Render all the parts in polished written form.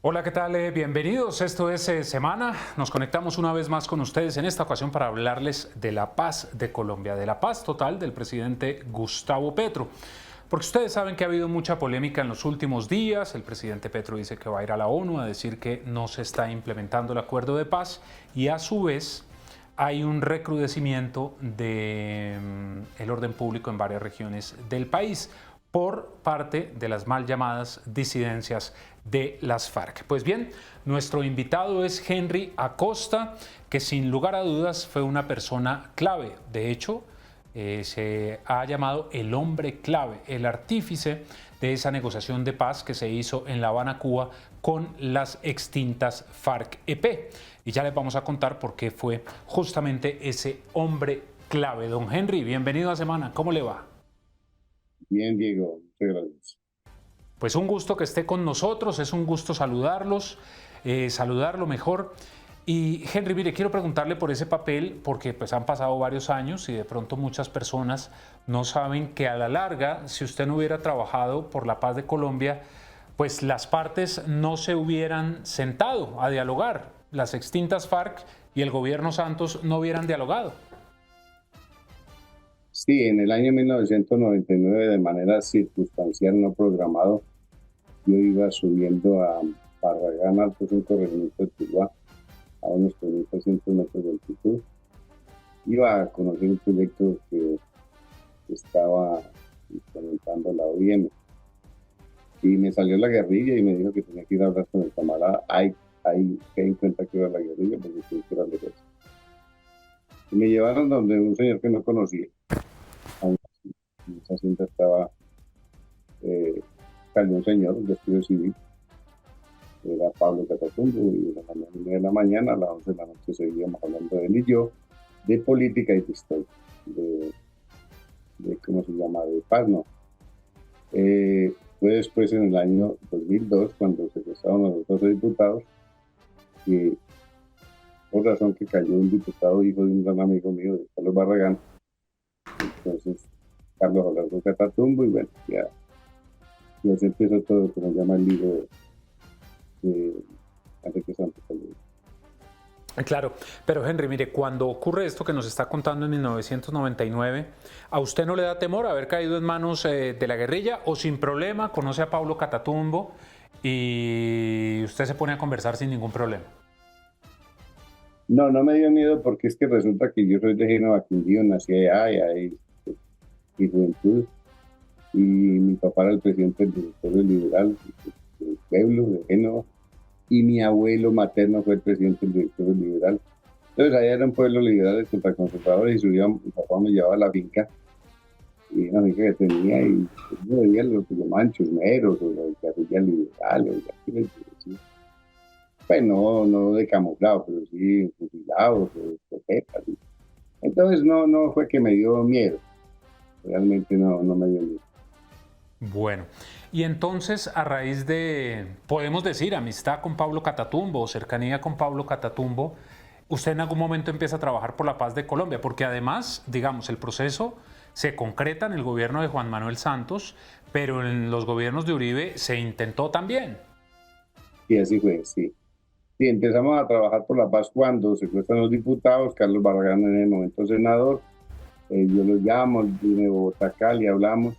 Hola, ¿qué tal? Bienvenidos. Esto es Semana. Nos conectamos una vez más con ustedes en esta ocasión para hablarles de la paz de Colombia, de la paz total del presidente Gustavo Petro. Porque ustedes saben que ha habido mucha polémica en los últimos días. El presidente Petro dice que va a ir a la ONU a decir que no se está implementando el acuerdo de paz y a su vez hay un recrudecimiento del orden público en varias regiones del país por parte de las mal llamadas disidencias de las FARC. Pues bien, nuestro invitado es Henry Acosta, que sin lugar a dudas fue una persona clave. De hecho, se ha llamado el hombre clave, el artífice de esa negociación de paz que se hizo en La Habana, Cuba, con las extintas FARC-EP. Y ya les vamos a contar por qué fue justamente ese hombre clave. Don Henry, bienvenido a Semana. ¿Cómo le va? Bien, Diego, muchas gracias. Pues un gusto que esté con nosotros, es un gusto saludarlos, saludarlo mejor. Y Henry, mire, quiero preguntarle por ese papel, porque pues han pasado varios años y de pronto muchas personas no saben que a la larga, si usted no hubiera trabajado por la paz de Colombia, pues las partes no se hubieran sentado a dialogar. Las extintas FARC y el gobierno Santos no hubieran dialogado. Sí, en el año 1999, de manera circunstancial, no programado, yo iba subiendo a Barragán Alto, un corregimiento de Tuluá, a unos 3.300 metros de altitud. Iba a conocer un proyecto que estaba implementando la OIM. Y me salió la guerrilla y me dijo que tenía que ir a hablar con el camarada. Hay que en cuenta que iba la guerrilla porque tenía que ir al ejército. Y me llevaron donde un señor que no conocía. En esa cinta estaba, salió un señor vestido civil, era Pablo Catatumbo, y a las 9 de la mañana, a las 11 de la noche seguíamos hablando de él y yo, de política y de historia, de ¿cómo se llama?, de paz, ¿no? Fue después, en el año 2002, cuando se secuestraron a los 12 diputados, y por razón que cayó un diputado hijo de un gran amigo mío, de Carlos Barragán. Entonces Carlos Alberto Catatumbo, y bueno, ya se empezó todo, como llama el libro de Enrique Santos Calderón. Claro, pero Henry, mire, cuando ocurre esto que nos está contando en 1999, ¿a usted no le da temor haber caído en manos de la guerrilla o sin problema conoce a Pablo Catatumbo y usted se pone a conversar sin ningún problema? No, no me dio miedo porque es que resulta que yo soy de Génova, Quindío, nací allá, y juventud, y mi papá era el presidente del directorio liberal del pueblo de Génova, y mi abuelo materno fue el presidente del directorio liberal. Entonces allá era un pueblo liberal contra conservadores, y subía, mi papá me llevaba a la finca, y una finca que tenía, y yo veía lo que llamaban chusmeros, o la guerrilla liberal, o ya que les decía. Pues no, no de camuflado, pero sí fusilados, o escopetas. Entonces no fue que me dio miedo, realmente no me dio miedo. Bueno, y entonces a raíz de, podemos decir, amistad con Pablo Catatumbo o cercanía con Pablo Catatumbo, usted en algún momento empieza a trabajar por la paz de Colombia, porque además, digamos, el proceso se concreta en el gobierno de Juan Manuel Santos, pero en los gobiernos de Uribe se intentó también. Y así fue, sí. Sí, empezamos a trabajar por la paz cuando secuestran los diputados, Carlos Barragán en el momento senador, yo lo llamo, viene de Bogotá, Cali, hablamos,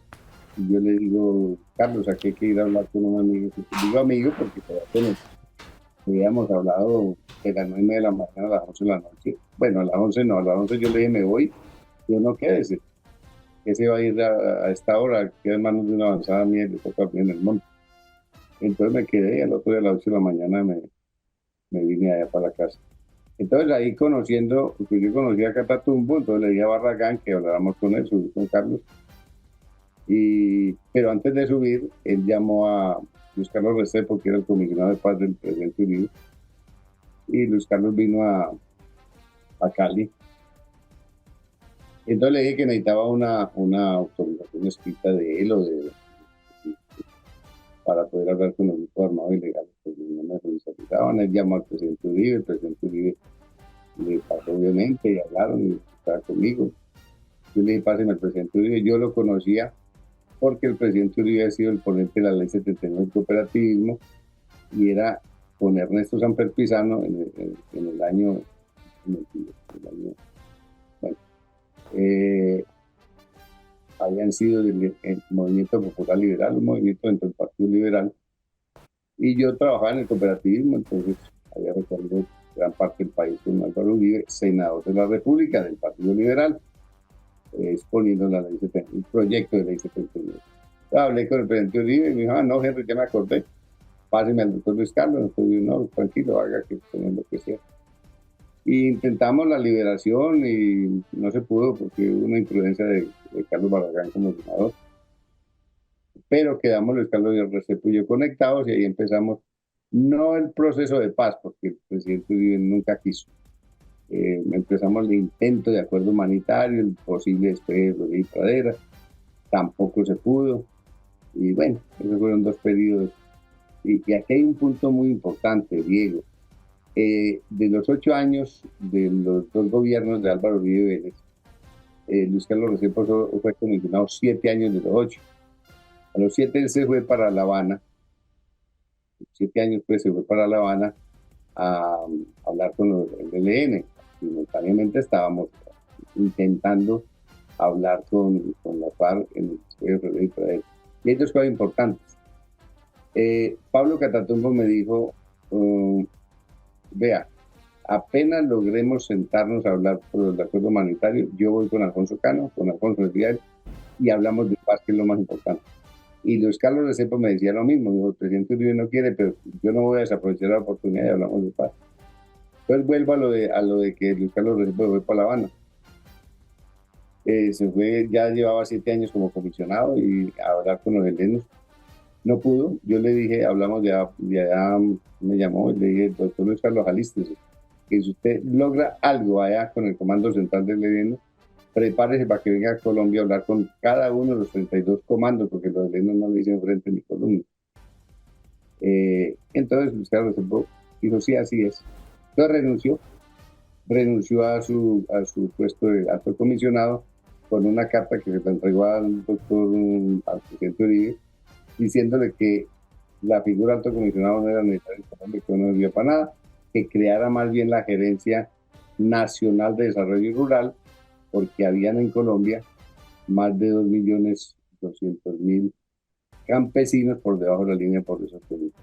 y yo le digo, Carlos, aquí hay que ir a hablar con un amigo. Digo amigo porque todavía habíamos hablado de las 9 de la mañana a las 11 de la noche. Bueno, a las 11 no, a las 11 yo le dije, me voy, yo no quédese, que se va a ir a esta hora, queda en manos de una avanzada mía, le toca abrir en el monte. Entonces me quedé, y al otro día a las 8 de la mañana me vine allá para la casa. Entonces ahí conociendo, pues yo conocí a Catatumbo, entonces le dije a Barragán que habláramos con él, subí con Carlos. Pero antes de subir, él llamó a Luis Carlos Restrepo, que era el comisionado de paz del presidente Uribe, y Luis Carlos vino a Cali. Entonces le dije que necesitaba una autorización escrita de él para poder hablar con los grupos armados ilegales, porque no me solicitaban. Él llamó al presidente Uribe, el presidente Uribe le pasó obviamente, y hablaron, y estaba conmigo. Yo le dije, pásenme al presidente Uribe. Yo lo conocía porque el presidente Uribe ha sido el ponente de la ley 79 del cooperativismo, y era con Ernesto Samper Pizano en el año, bueno, eh, habían sido el Movimiento Popular Liberal, un movimiento dentro del Partido Liberal, y yo trabajaba en el cooperativismo, entonces había recorrido gran parte del país con Álvaro Uribe, senador de la República del Partido Liberal, exponiendo la ley 70, el proyecto de ley 79. Hablé con el presidente Uribe y me dijo, no, Henry, ya me acordé, páseme al doctor Luis Carlos. Entonces, no, tranquilo, haga que pongan lo que sea. Y intentamos la liberación y no se pudo porque hubo una imprudencia de Carlos Barragán como senador. Pero quedamos Luis Carlos y Restrepo y yo conectados y ahí empezamos, no el proceso de paz, porque el presidente Uribe nunca quiso. Empezamos el intento de acuerdo humanitario, el posible despegue de Ley Pradera, tampoco se pudo. Y bueno, esos fueron 2 periodos. Y aquí hay un punto muy importante, Diego. De los 8 años de los 2 gobiernos de Álvaro Uribe Vélez, Luis Carlos Restrepo fue comisionado 7 años de los 8. A los 7 él se fue para La Habana. 7 años pues se fue para La Habana a hablar con el ELN. Simultáneamente estábamos intentando hablar con la FARC en el Ministerio de Israel. Y hay 2 cosas importantes. Pablo Catatumbo me dijo, vea, apenas logremos sentarnos a hablar por el acuerdo humanitario, yo voy con Alfonso Cano, con Alfonso Díaz, y hablamos de paz, que es lo más importante. Y Luis Carlos Restrepo me decía lo mismo, dijo, el presidente Uribe no quiere, pero yo no voy a desaprovechar la oportunidad y hablamos de paz. Entonces vuelvo a lo de que Luis Carlos Restrepo fue para La Habana. Se fue, ya llevaba 7 años como comisionado y a hablar con los helenos. No pudo, yo le dije, hablamos de allá, me llamó y le dije, doctor Luis Carlos, alístese, que si usted logra algo allá con el Comando Central del Heleno, prepárese para que venga a Colombia a hablar con cada uno de los 32 comandos, porque los helenos no le dicen frente ni columna. Entonces Luis Carlos dijo, sí, así es. Entonces renunció a su puesto de alto comisionado con una carta que se le entregó al presidente Uribe, diciéndole que la figura alto comisionado no era necesaria, que no servía para nada, que creara más bien la Gerencia Nacional de Desarrollo Rural, porque habían en Colombia más de 2.200.000 campesinos por debajo de la línea de pobreza absoluta.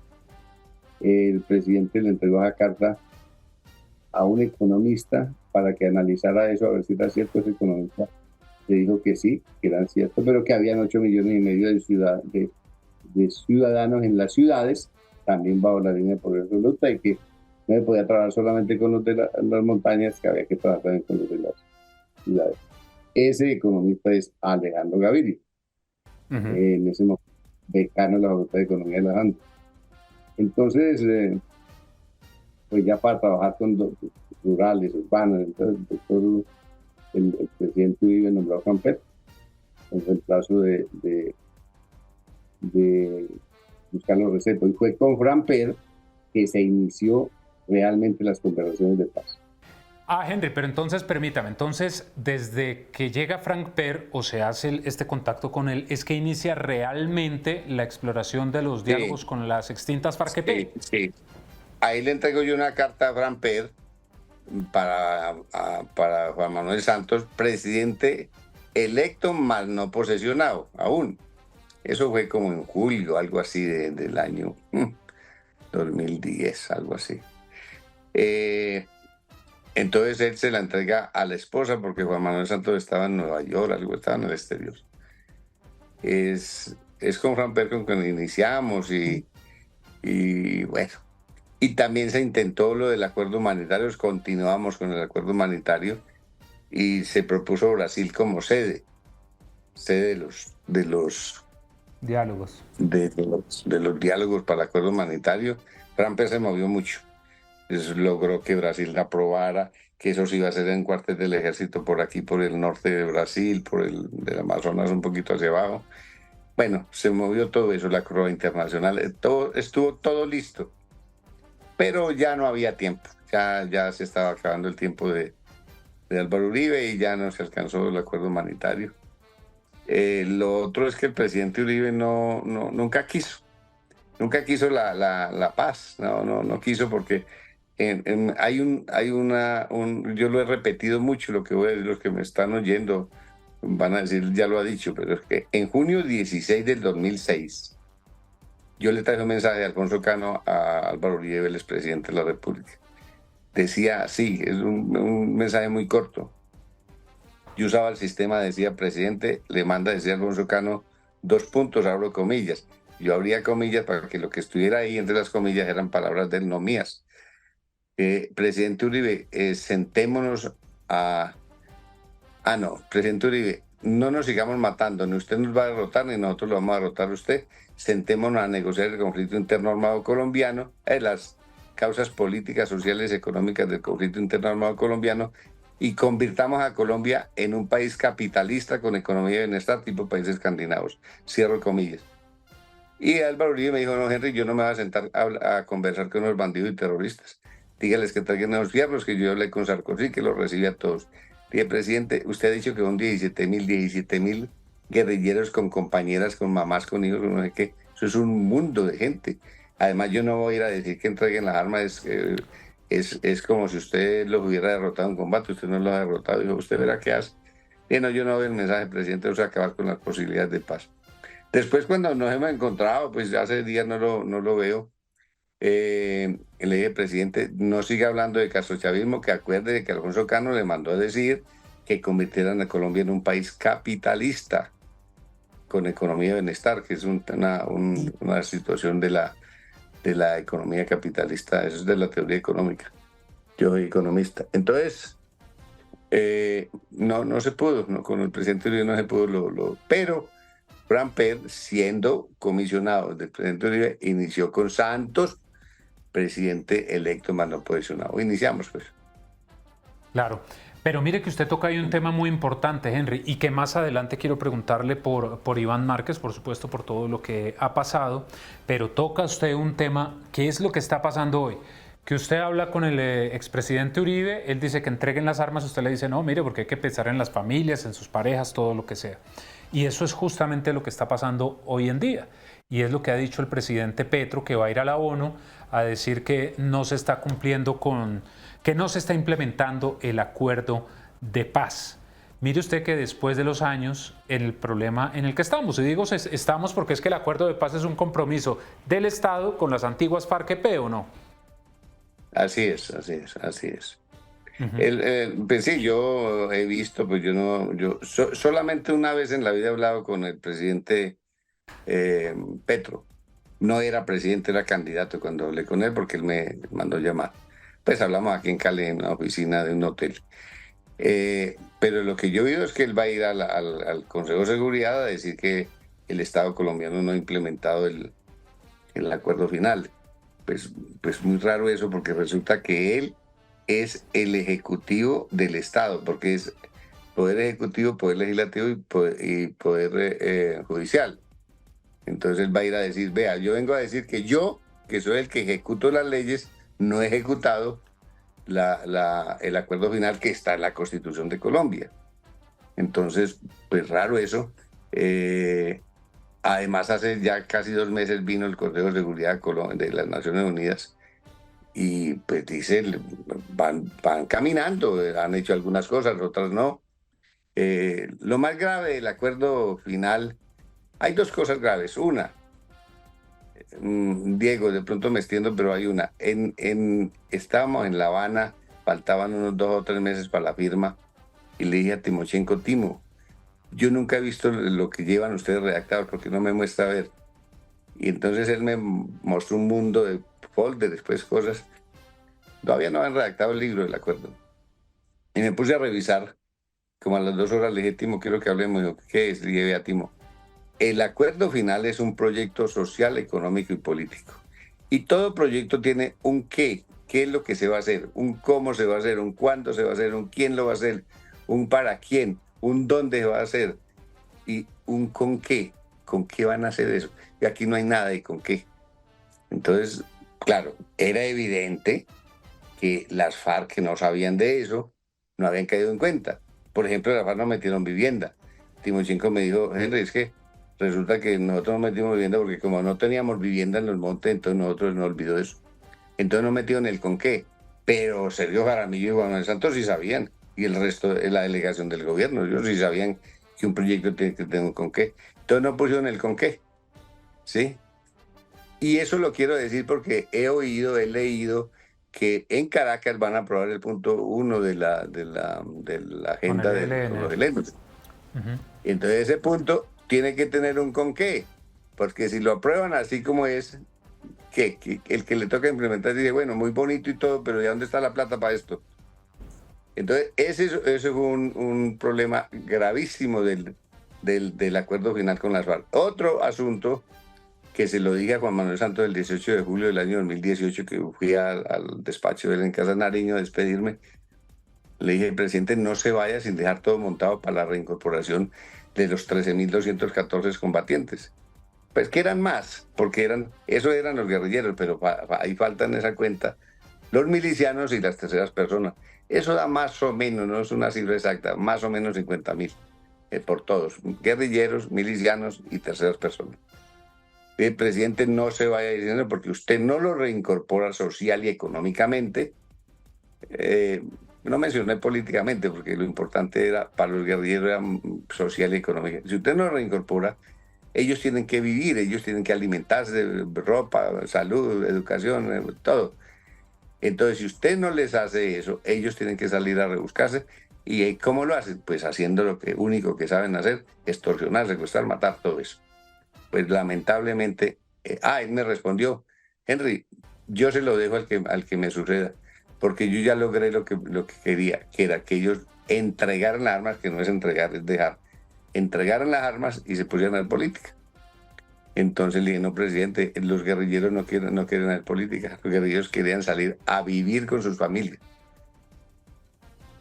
El presidente le entregó esa carta a un economista para que analizara eso, a ver si era cierto. Ese economista le dijo que sí, que eran ciertos, pero que habían 8,5 millones de ciudadanos en las ciudades, también bajo la línea de pobreza absoluta, y que no se podía trabajar solamente con los de las montañas, que había que trabajar también con los de las ciudades. Ese economista es Alejandro Gaviria, en ese momento decano de la Facultad de Economía de la Andes. Entonces, pues ya para trabajar con rurales, urbanos, entonces el presidente Uribe nombró a Framper en reemplazo de Luis Carlos Restrepo, y fue con Framper que se inició realmente las conversaciones de paz. Henry, pero entonces permítame, entonces desde que llega Frank Per o se hace este contacto con él, ¿es que inicia realmente la exploración de los diálogos con las extintas FARC-EP? Sí. Ahí le entrego yo una carta a Frank Per para Juan Manuel Santos, presidente electo, más no posesionado aún. Eso fue como en julio, algo así del año 2010, algo así. Entonces él se la entrega a la esposa porque Juan Manuel Santos estaba en Nueva York, algo estaba en el exterior. Es con Frank Per con quien iniciamos y bueno. Y también se intentó lo del acuerdo humanitario, continuamos con el acuerdo humanitario y se propuso Brasil como sede de los diálogos. De los diálogos para el acuerdo humanitario. Frank Per se movió mucho. Logró que Brasil la aprobara, que eso se iba a hacer en cuartel del ejército por aquí, por el norte de Brasil, por el del Amazonas un poquito hacia abajo. Bueno, se movió todo eso, la Cruz Internacional, estuvo todo listo. Pero ya no había tiempo, ya se estaba acabando el tiempo de Álvaro Uribe y ya no se alcanzó el acuerdo humanitario. Lo otro es que el presidente Uribe nunca quiso. nunca quiso la paz, no quiso porque yo lo he repetido mucho, lo que los que me están oyendo van a decir, ya lo ha dicho, pero es que en junio 16 del 2006, yo le traje un mensaje de Alfonso Cano a Álvaro Uribe, el expresidente de la República. Decía, sí, es un mensaje muy corto. Yo usaba el sistema, decía, presidente, le manda, decía Alfonso Cano, 2 puntos, abro comillas. Yo abría comillas para que lo que estuviera ahí entre las comillas eran palabras de él, no mías. Presidente Uribe, sentémonos a... Ah, no, presidente Uribe, no nos sigamos matando, ni usted nos va a derrotar, ni nosotros lo vamos a derrotar a usted. Sentémonos a negociar el conflicto interno armado colombiano, las causas políticas, sociales y económicas del conflicto interno armado colombiano, y convirtamos a Colombia en un país capitalista con economía de bienestar tipo países escandinavos. Cierro comillas. Y Álvaro Uribe me dijo, no, Henry, yo no me voy a sentar a conversar con los bandidos y terroristas. Dígales que traigan a los fierros, que yo hablé con Sarkozy, que los recibe a todos. Dije, presidente, usted ha dicho que son 17.000 guerrilleros con compañeras, con mamás, con hijos, no sé qué. Eso es un mundo de gente. Además, yo no voy a ir a decir que entreguen las armas. Es como si usted los hubiera derrotado en combate. Usted no los ha derrotado. Dijo, usted verá qué hace. No, yo no veo el mensaje, presidente, o sea, acabar con las posibilidades de paz. Después, cuando nos hemos encontrado, pues ya hace días no lo veo. Le dije, presidente, no siga hablando de castrochavismo, que acuerde de que Alfonso Cano le mandó a decir que convirtieran a Colombia en un país capitalista, con economía de bienestar, que es una situación de la economía capitalista. Eso es de la teoría económica. Yo soy economista. Entonces, no se pudo, no, con el presidente Uribe no se pudo, pero Pramper, siendo comisionado del presidente Uribe, inició con Santos, presidente electo más no posicionado. Iniciamos, pues. Claro, pero mire que usted toca ahí un tema muy importante, Henry, y que más adelante quiero preguntarle por Iván Márquez, por supuesto, por todo lo que ha pasado, pero toca usted un tema, ¿qué es lo que está pasando hoy? Que usted habla con el expresidente Uribe, él dice que entreguen las armas, usted le dice, no, mire, porque hay que pensar en las familias, en sus parejas, todo lo que sea. Y eso es justamente lo que está pasando hoy en día. Y es lo que ha dicho el presidente Petro, que va a ir a la ONU a decir que no se está cumpliendo que no se está implementando el acuerdo de paz. Mire usted que después de los años, el problema en el que estamos, y digo estamos porque es que el acuerdo de paz es un compromiso del Estado con las antiguas FARC-EP, ¿o no? Así es. Pues sí, yo he visto, pues solamente una vez en la vida he hablado con el presidente Petro. No era presidente, era candidato cuando hablé con él porque él me mandó llamar. Pues hablamos aquí en Cali, en una oficina de un hotel. Pero lo que yo he oído es que él va a ir al Consejo de Seguridad a decir que el Estado colombiano no ha implementado el acuerdo final. Pues muy raro eso, porque resulta que él es el ejecutivo del Estado, porque es poder ejecutivo, poder legislativo y poder judicial. Entonces él va a ir a decir, vea, yo vengo a decir que yo, que soy el que ejecuto las leyes, no he ejecutado el acuerdo final que está en la Constitución de Colombia. Entonces, pues raro eso. Además, hace ya casi 2 meses vino el Consejo de Seguridad de las Naciones Unidas y pues dice, van caminando, han hecho algunas cosas, otras no. Lo más grave del acuerdo final, hay 2 cosas graves. Una, Diego, de pronto me extiendo, pero hay una. Estábamos en La Habana, faltaban unos 2 o 3 meses para la firma, y le dije a Timochenko, Timo, yo nunca he visto lo que llevan ustedes redactados, porque no me muestra a ver. Y entonces él me mostró un mundo de folders, después cosas. Todavía no habían redactado el libro del acuerdo. Y me puse a revisar, como a las 2 horas le dije, Timo, quiero que hablemos. Dijo, ¿qué es? Le dije, a Timo, el acuerdo final es un proyecto social, económico y político. Y todo proyecto tiene un qué. ¿Qué es lo que se va a hacer? Un cómo se va a hacer, un cuándo se va a hacer, un quién lo va a hacer, un para quién, un dónde va a hacer y un con qué. ¿Con qué van a hacer eso? Y aquí no hay nada de con qué. Entonces, claro, era evidente que las FARC, que no sabían de eso, no habían caído en cuenta. Por ejemplo, las FARC no metieron vivienda. Timochenko me dijo, Henry, es que resulta que nosotros nos metimos vivienda porque como no teníamos vivienda en los montes, entonces nosotros nos olvidó eso. Entonces nos metimos en el con qué. Pero Sergio Jaramillo y Juan Manuel Santos sí sabían, y el resto de la delegación del gobierno, ellos sí sabían que un proyecto tiene que tener un con qué. Entonces no pusieron el con qué, ¿sí? Y eso lo quiero decir porque he leído que en Caracas van a aprobar el punto 1 de la Con el agenda de los ELN. elementos. Entonces ese punto tiene que tener un con qué, porque si lo aprueban así como es, que el que le toca implementar dice, bueno, muy bonito y todo, pero ¿de dónde está la plata para esto? Entonces ese es un problema gravísimo del acuerdo final con las FARC. Otro asunto que se lo dije a Juan Manuel Santos el 18 de julio del año 2018, que fui al despacho de él en Casa Nariño a despedirme, le dije, presidente, no se vaya sin dejar todo montado para la reincorporación de los 13.214 combatientes. Pues que eran más, porque eso eran los guerrilleros, pero ahí faltan en esa cuenta los milicianos y las terceras personas. Eso da más o menos, no es una cifra exacta, más o menos 50.000 por todos, guerrilleros, milicianos y terceras personas. El presidente no se vaya diciendo porque usted no lo reincorpora social y económicamente. No mencioné políticamente porque lo importante era para los guerrilleros era social y económica. Si usted no lo reincorpora, ellos tienen que vivir, ellos tienen que alimentarse, ropa, salud, educación, todo. Entonces, si usted no les hace eso, ellos tienen que salir a rebuscarse. ¿Y cómo lo hacen? Pues haciendo lo único que saben hacer, extorsionar, secuestrar, matar, todo eso. Pues lamentablemente, él me respondió, Henry, yo se lo dejo al que me suceda, porque yo ya logré lo que quería, que era que ellos entregaran las armas, que no es entregar, es dejar, entregaran las armas y se pusieran a hacer política. Entonces le dije, no, presidente, los guerrilleros no quieren hacer política, los guerrilleros querían salir a vivir con sus familias.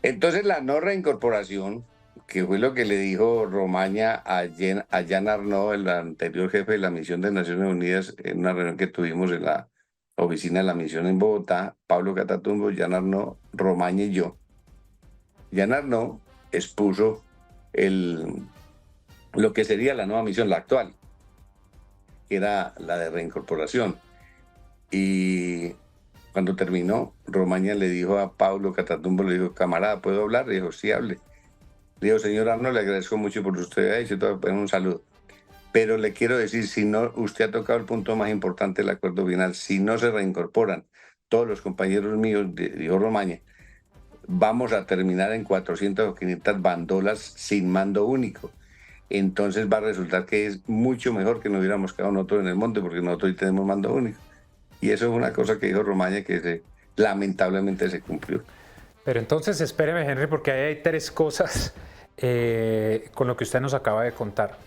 Entonces la no reincorporación, que fue lo que le dijo Romaña a Jean Arnaud, el anterior jefe de la misión de Naciones Unidas, en una reunión que tuvimos en la oficina de la misión en Bogotá, Pablo Catatumbo, Jean Arnaud, Romaña y yo. Jean Arnaud expuso lo que sería la nueva misión, la actual, que era la de reincorporación. Y cuando terminó, Romaña le dijo a Pablo Catatumbo, le dijo, camarada, ¿puedo hablar? Le dijo, sí, hable. Le digo, señor Arnaud, le agradezco mucho por usted ha hecho todo, un saludo. Pero le quiero decir, si no, usted ha tocado el punto más importante del acuerdo final, si no se reincorporan todos los compañeros míos, dijo Romaña, vamos a terminar en 400 o 500 bandolas sin mando único. Entonces va a resultar que es mucho mejor que nos hubiéramos quedado nosotros en el monte, porque nosotros hoy tenemos mando único. Y eso es una cosa que dijo Romaña que lamentablemente se cumplió. Pero entonces espéreme, Henry, porque ahí hay tres cosas con lo que usted nos acaba de contar.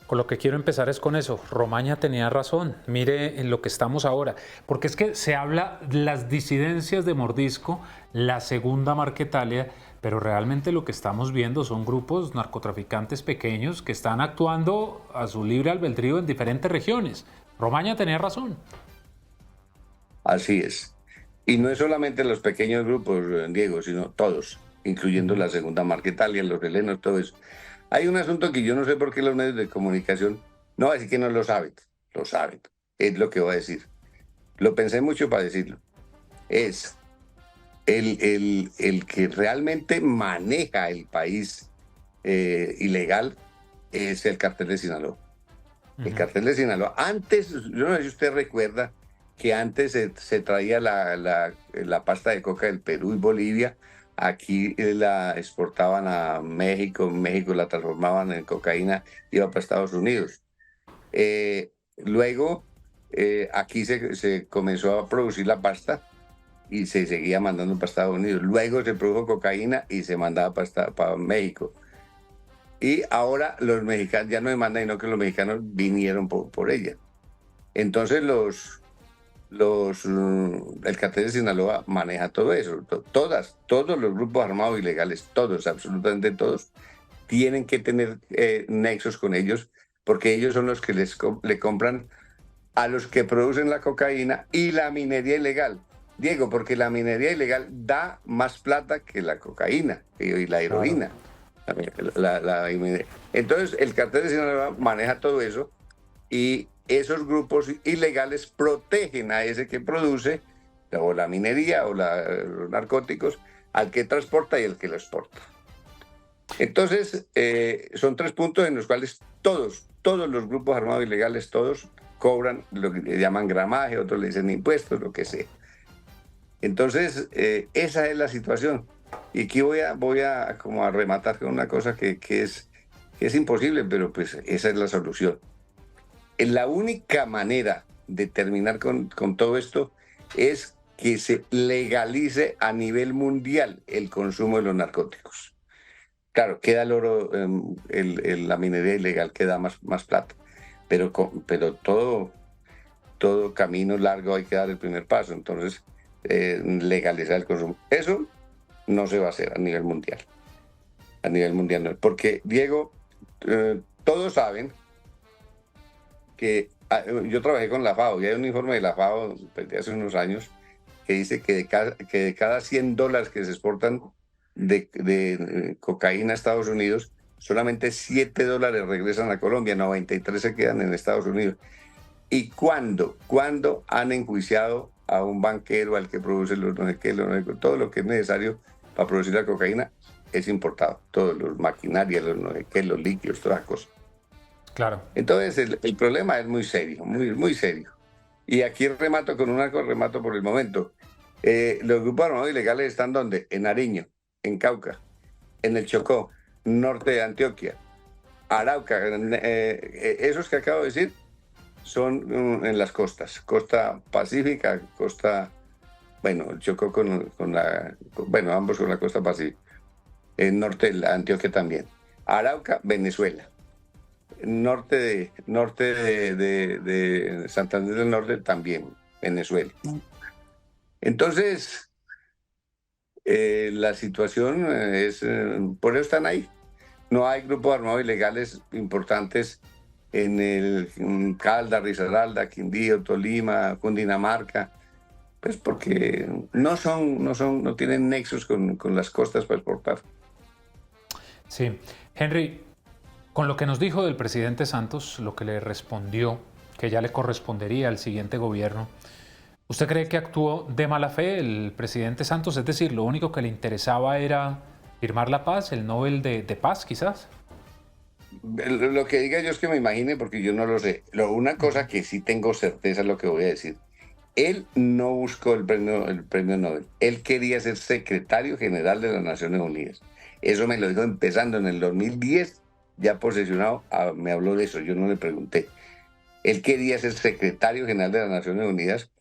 Con lo que quiero empezar es con eso. Romaña tenía razón. Mire en lo que estamos ahora. Porque es que se habla de las disidencias de Mordisco, la segunda Marquetalia, pero realmente lo que estamos viendo son grupos narcotraficantes pequeños que están actuando a su libre albedrío en diferentes regiones. Romaña tenía razón. Así es. Y no es solamente los pequeños grupos, Diego, sino todos, incluyendo la segunda Marquetalia, los helenos, todo eso. Hay un asunto que yo no sé por qué los medios de comunicación, no, así que no lo saben, es lo que voy a decir. Lo pensé mucho para decirlo. Es el que realmente maneja el país ilegal es el cartel de Sinaloa. El cartel de Sinaloa. Antes, yo no sé si usted recuerda que antes se traía la pasta de coca del Perú y Bolivia. Aquí la exportaban a México, en México la transformaban en cocaína, iba para Estados Unidos. Luego, aquí se comenzó a producir la pasta y se seguía mandando para Estados Unidos. Luego se produjo cocaína y se mandaba para México. Y ahora los mexicanos ya no demandan, sino que los mexicanos vinieron por ella. Entonces el cartel de Sinaloa maneja todo eso. Todos los grupos armados ilegales, todos, absolutamente todos, tienen que tener nexos con ellos, porque ellos son los que le compran a los que producen la cocaína y la minería ilegal. Diego, porque la minería ilegal da más plata que la cocaína y la heroína. Entonces, el cartel de Sinaloa maneja todo eso y esos grupos ilegales protegen a ese que produce, o la minería, o los narcóticos, al que transporta y al que lo exporta. Entonces, son 3 puntos en los cuales todos los grupos armados ilegales, todos cobran lo que le llaman gramaje, otros le dicen impuestos, lo que sea. Entonces, esa es la situación. Y aquí voy a como a rematar con una cosa que es imposible, pero pues esa es la solución. La única manera de terminar con todo esto es que se legalice a nivel mundial el consumo de los narcóticos. Claro, queda el oro, la minería ilegal queda más plata, pero todo camino largo hay que dar el primer paso. Entonces, legalizar el consumo. Eso no se va a hacer a nivel mundial. A nivel mundial no. Porque, Diego, todos saben que yo trabajé con la FAO y hay un informe de la FAO de hace unos años que dice que de cada $100 que se exportan de cocaína a Estados Unidos, solamente $7 regresan a Colombia, 93 se quedan en Estados Unidos. ¿Y cuándo han enjuiciado a un banquero, al que produce todo lo que es necesario para producir la cocaína es importado? Todos los maquinarias, los líquidos, todas las cosas. Claro. Entonces el problema es muy serio, muy serio. Y aquí remato con remato por el momento. Los grupos armados ilegales están ¿dónde? En Nariño, en Cauca, en el Chocó, norte de Antioquia, Arauca. Esos que acabo de decir son en las costas, costa pacífica, el Chocó ambos con la costa pacífica. El norte de Antioquia también. Arauca, Venezuela. Norte de Santander del Norte también, Venezuela. Entonces, la situación es, por eso están ahí. No hay grupos armados ilegales importantes en Caldas, Risaralda, Quindío, Tolima, Cundinamarca, pues porque no tienen nexos con las costas para exportar. Sí, Henry, con lo que nos dijo del presidente Santos, lo que le respondió, que ya le correspondería al siguiente gobierno, ¿usted cree que actuó de mala fe el presidente Santos? Es decir, lo único que le interesaba era firmar la paz, el Nobel de Paz, quizás. Lo que diga yo es que me imagine, porque yo no lo sé. Una cosa que sí tengo certeza es lo que voy a decir. Él no buscó el premio Nobel. Él quería ser secretario general de las Naciones Unidas. Eso me lo dijo empezando en el 2010. Ya posesionado, me habló de eso, yo no le pregunté. Él quería ser secretario general de las Naciones Unidas,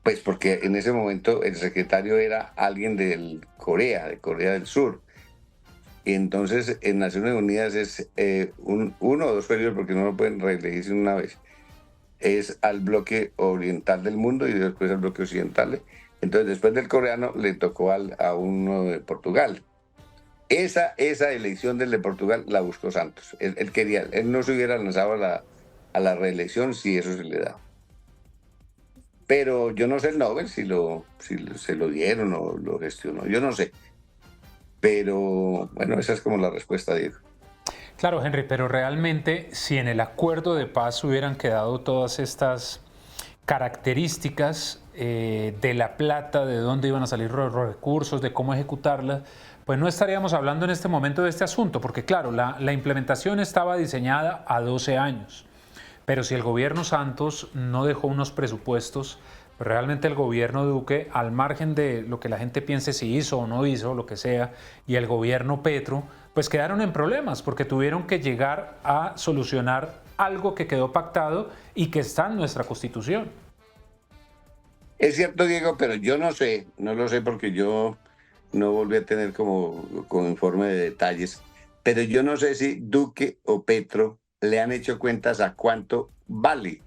pues porque en ese momento el secretario era alguien de Corea del Sur. Y entonces en Naciones Unidas es uno o dos periodos, porque no lo pueden reelegirse una vez. Es al bloque oriental del mundo y después al bloque occidental. Entonces después del coreano le tocó a uno de Portugal. Esa elección del de Portugal la buscó Santos. Él no se hubiera lanzado a la reelección si eso se le da. Pero yo no sé el Nobel si se lo dieron o lo gestionó, yo no sé. Pero bueno, esa es como la respuesta, Diego. Claro, Henry, pero realmente si en el acuerdo de paz hubieran quedado todas estas características de la plata, de dónde iban a salir los recursos, de cómo ejecutarla, pues no estaríamos hablando en este momento de este asunto, porque claro, la implementación estaba diseñada a 12 años, pero si el gobierno Santos no dejó unos presupuestos, pues realmente el gobierno Duque, al margen de lo que la gente piense si hizo o no hizo, lo que sea, y el gobierno Petro, pues quedaron en problemas, porque tuvieron que llegar a solucionar algo que quedó pactado y que está en nuestra Constitución. Es cierto, Diego, pero yo no lo sé porque yo no volví a tener como informe de detalles, pero yo no sé si Duque o Petro le han hecho cuentas a cuánto vale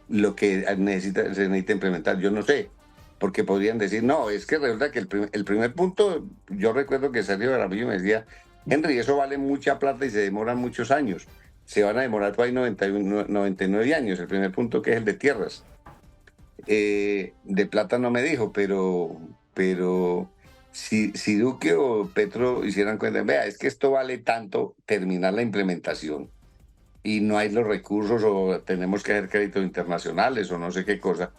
lo que se necesita implementar. Yo no sé, porque podrían decir, no, es que resulta que el primer punto, yo recuerdo que Sergio Jaramillo me decía, Henry, eso vale mucha plata y se demoran muchos años. Se van a demorar por ahí 99 años, el primer punto, que es el de tierras. De plata no me dijo, pero si Duque o Petro hicieran cuenta, vea, es que esto vale tanto terminar la implementación y no hay los recursos o tenemos que hacer créditos internacionales o no sé qué cosa,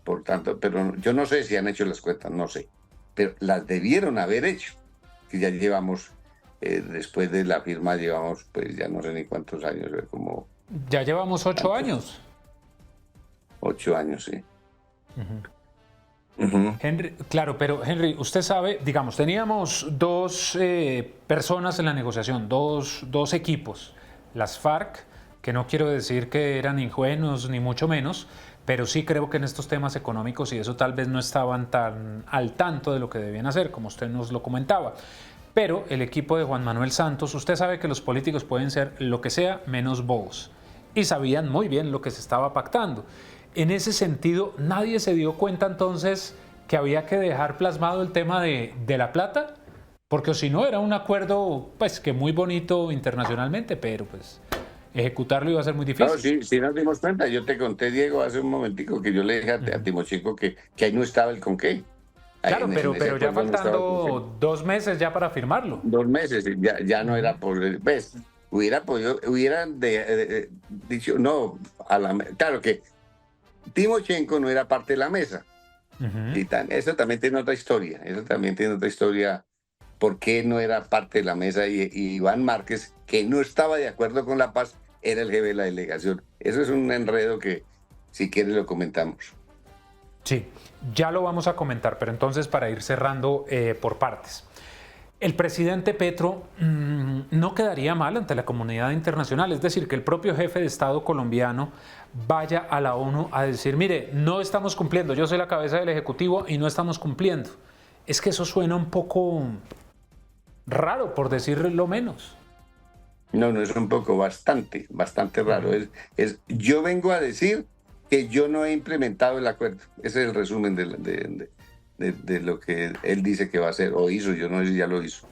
por tanto, pero yo no sé si han hecho las cuentas, no sé, pero las debieron haber hecho, que ya llevamos, después de la firma llevamos, pues ya no sé ni cuántos años, como Ya llevamos 8 años. 8 años, sí. Henry, claro, pero Henry, usted sabe, digamos, teníamos dos personas en la negociación, dos equipos, las FARC, que no quiero decir que eran ingenuos ni mucho menos, pero sí creo que en estos temas económicos y eso tal vez no estaban tan al tanto de lo que debían hacer, como usted nos lo comentaba. Pero el equipo de Juan Manuel Santos, usted sabe que los políticos pueden ser lo que sea menos bobos y sabían muy bien lo que se estaba pactando. En ese sentido, nadie se dio cuenta entonces que había que dejar plasmado el tema de la plata, porque si no era un acuerdo pues que muy bonito internacionalmente, pero pues ejecutarlo iba a ser muy Claro, difícil. sí, sí nos dimos cuenta. Yo te conté, Diego, hace un momentico que yo le dije a Timochenko que ahí no estaba el con qué. Ahí Claro, en ese pero ya acuerdo no estaba el con qué. faltando 2 meses ya para firmarlo. 2 meses, ya no era por... ¿Ves? Hubiera podido, hubieran dicho, no, claro que Timochenko no era parte de la mesa. Y eso también tiene otra historia. Eso también tiene otra historia. ¿Por qué no era parte de la mesa? Y Iván Márquez, que no estaba de acuerdo con la paz, era el jefe de la delegación. Eso es un enredo que, si quieres, lo comentamos. Sí, ya lo vamos a comentar, pero entonces para ir cerrando por partes. El presidente Petro no quedaría mal ante la comunidad internacional, es decir, que el propio jefe de Estado colombiano vaya a la ONU a decir, mire, no estamos cumpliendo, yo soy la cabeza del Ejecutivo y no estamos cumpliendo. Es que eso suena un poco raro, por decirlo menos. No, no, es un poco bastante raro. Yo vengo a decir que yo no he implementado el acuerdo. Ese es el resumen de lo que él dice que va a hacer o hizo. Yo no sé si ya lo hizo.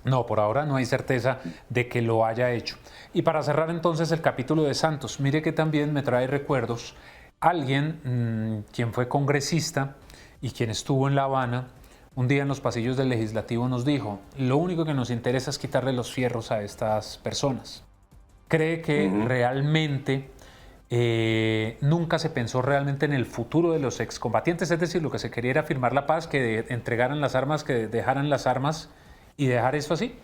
No, por ahora no hay certeza de que lo haya hecho. Y para cerrar entonces el capítulo de Santos, mire que también me trae recuerdos alguien quien fue congresista y quien estuvo en La Habana, un día en los pasillos del legislativo nos dijo, lo único que nos interesa es quitarle los fierros a estas personas. ¿Cree que realmente nunca se pensó realmente en el futuro de los excombatientes? Es decir, lo que se quería era firmar la paz, que entregaran las armas, que dejaran las armas y dejar esto así.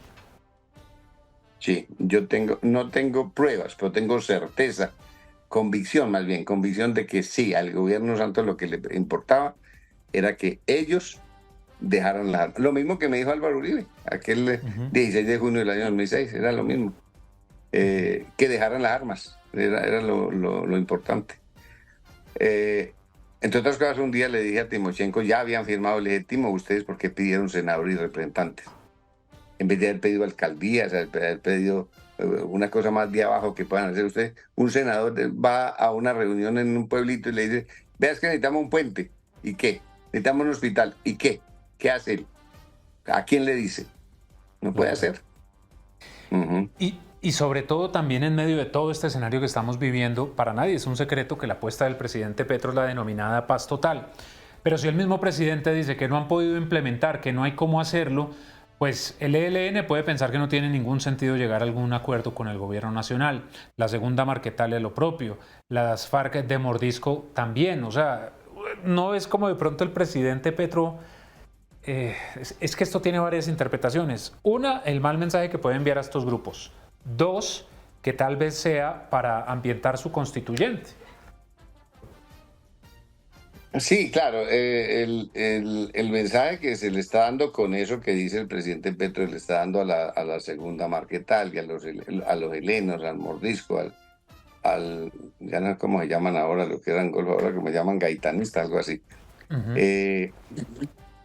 Sí, no tengo pruebas, pero tengo certeza, convicción más bien, convicción de que sí, al gobierno Santos lo que le importaba era que ellos dejaran las armas. Lo mismo que me dijo Álvaro Uribe, aquel 16 de junio del año 2006, era lo mismo, que dejaran las armas, era lo importante. Entre otras cosas, un día le dije a Timochenko, ya habían firmado, le dije, Timo, ¿ustedes por qué pidieron senador y representantes? En vez de haber pedido alcaldías, haber pedido una cosa más de abajo que puedan hacer ustedes. Un senador va a una reunión en un pueblito y le dice, veas que necesitamos un puente. ¿Y qué? Necesitamos un hospital. ¿Y qué? ¿Qué hace él? ¿A quién le dice? No puede hacer. Y sobre todo también en medio de todo este escenario que estamos viviendo, para nadie es un secreto que la apuesta del presidente Petro es la denominada paz total. Pero si el mismo presidente dice que no han podido implementar, que no hay cómo hacerlo, pues el ELN puede pensar que no tiene ningún sentido llegar a algún acuerdo con el gobierno nacional. La segunda Marquetalia lo propio. Las FARC de Mordisco también. O sea, no es como de pronto el presidente Petro... es que esto tiene varias interpretaciones. Una, el mal mensaje que puede enviar a estos grupos. Dos, que tal vez sea para ambientar su constituyente. Sí, claro, el mensaje que se le está dando con eso que dice el presidente Petro, le está dando a la segunda Marquetalia, a los helenos, al Mordisco, ya no sé cómo se llaman ahora, lo que eran ahora que me llaman gaitanistas, algo así,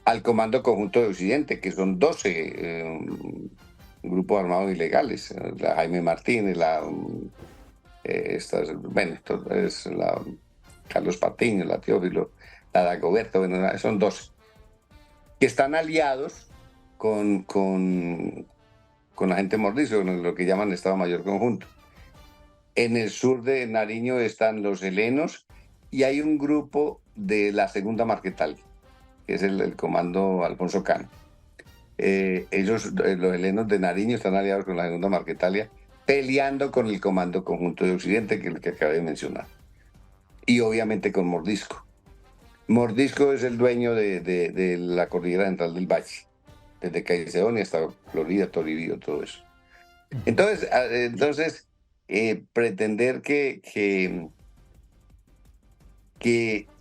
al Comando Conjunto de Occidente, que son 12 grupos armados ilegales, la Jaime Martínez, Carlos Patiño, la Teófilo, la Dagoberto, bueno, son 12, que están aliados con la gente Mordisco, con lo que llaman Estado Mayor Conjunto. En el sur de Nariño están los helenos y hay un grupo de la segunda Marquetalia. que es el comando Alfonso Cano. Ellos, los helenos de Nariño, están aliados con la segunda Marquetalia, peleando con el Comando Conjunto de Occidente, que es el que acabé de mencionar. Y obviamente con Mordisco. Mordisco es el dueño de la cordillera central del Valle, desde Caicedonia hasta Florida, Toribío, todo eso. Entonces pretender que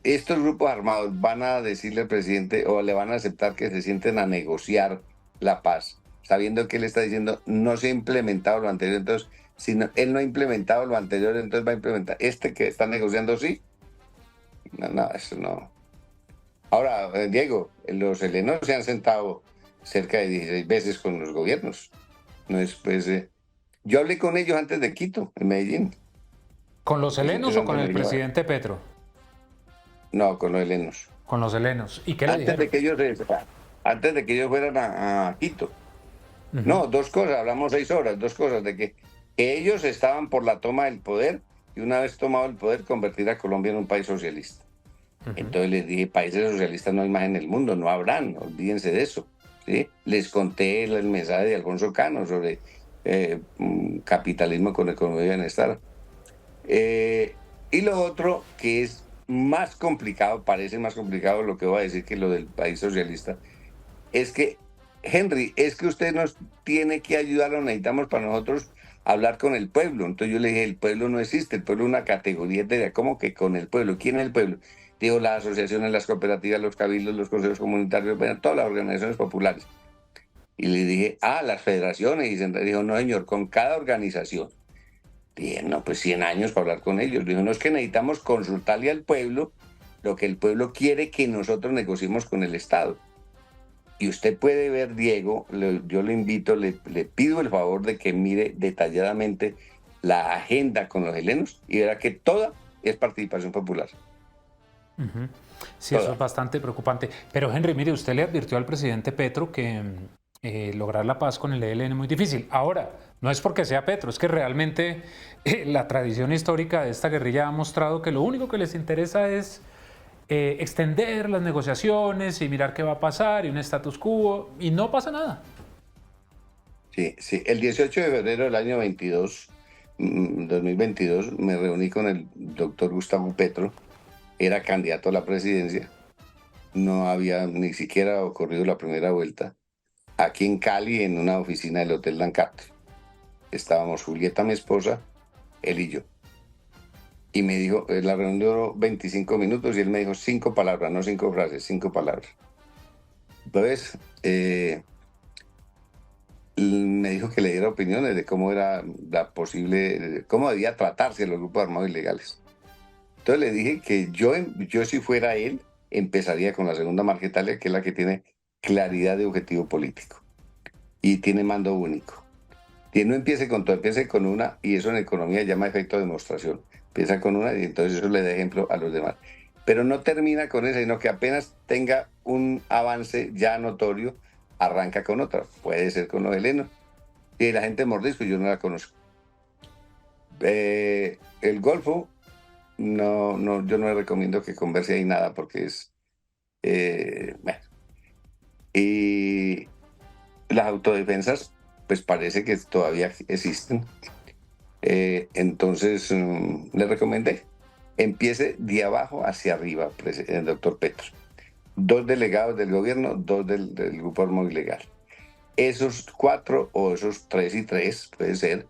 estos grupos armados van a decirle al presidente o le van a aceptar que se sienten a negociar la paz, sabiendo que él está diciendo no se ha implementado lo anterior, entonces si él no ha implementado lo anterior, entonces va a implementar este que está negociando, sí. No, eso no. Ahora, Diego, los helenos se han sentado cerca de 16 veces con los gobiernos. No es, pues, yo hablé con ellos antes de Quito, en Medellín. ¿Con los helenos o con el presidente Petro? No, con los helenos. Con los helenos. ¿Y qué le dijeron? Antes de que ellos fueran a Quito. No, dos cosas, hablamos 6 horas, dos cosas, de que ellos estaban por la toma del poder y una vez tomado el poder convertir a Colombia en un país socialista. Entonces les dije, países socialistas no hay más en el mundo, no habrán, olvídense de eso. ¿Sí? Les conté el mensaje de Alfonso Cano sobre capitalismo con economía y bienestar. Y lo otro que es más complicado, parece más complicado lo que voy a decir que lo del país socialista, es que, Henry, es que usted nos tiene que ayudar, lo necesitamos para nosotros hablar con el pueblo. Entonces yo le dije, el pueblo no existe, el pueblo es una categoría de ¿cómo que con el pueblo? ¿Quién es el pueblo? Digo, las asociaciones, las cooperativas, los cabildos, los consejos comunitarios, todas las organizaciones populares. Y le dije, las federaciones. Y dijo, no, señor, con cada organización. Dije, no, pues 100 años para hablar con ellos. Dijo, no, es que necesitamos consultarle al pueblo lo que el pueblo quiere que nosotros negociemos con el Estado. Y usted puede ver, Diego, yo le invito, le pido el favor de que mire detalladamente la agenda con los helenos y verá que toda es participación popular. Sí, eso es bastante preocupante. Pero Henry, mire, usted le advirtió al presidente Petro que lograr la paz con el ELN es muy difícil. Ahora, no es porque sea Petro, es que realmente la tradición histórica de esta guerrilla ha mostrado que lo único que les interesa es extender las negociaciones y mirar qué va a pasar y un status quo, y no pasa nada. Sí, sí. El 18 de febrero del año 2022, me reuní con el doctor Gustavo Petro. Era candidato a la presidencia, no había ni siquiera ocurrido la primera vuelta. Aquí en Cali, en una oficina del Hotel Lancaster, estábamos Julieta, mi esposa, él y yo. Y me dijo, la reunión duró 25 minutos y él me dijo 5 palabras, no 5 frases, 5 palabras. Entonces, me dijo que le diera opiniones de cómo era cómo debía tratarse los grupos armados ilegales. Entonces le dije que yo si fuera él, empezaría con la segunda Marquetalia, que es la que tiene claridad de objetivo político y tiene mando único. Que no empiece con todo, empiece con una, y eso en economía llama efecto de demostración. Empieza con una y entonces eso le da ejemplo a los demás. Pero no termina con esa, sino que apenas tenga un avance ya notorio, arranca con otra. Puede ser con los helenos. Y la gente de Mordisco, yo no la conozco. El Golfo, no, yo no le recomiendo que converse ahí nada porque es... bueno. Y las autodefensas, pues parece que todavía existen. Entonces, le recomendé, empiece de abajo hacia arriba, el doctor Petro. 2 delegados del gobierno, 2 del grupo armado ilegal. Esos 4 o esos 3 y 3, puede ser,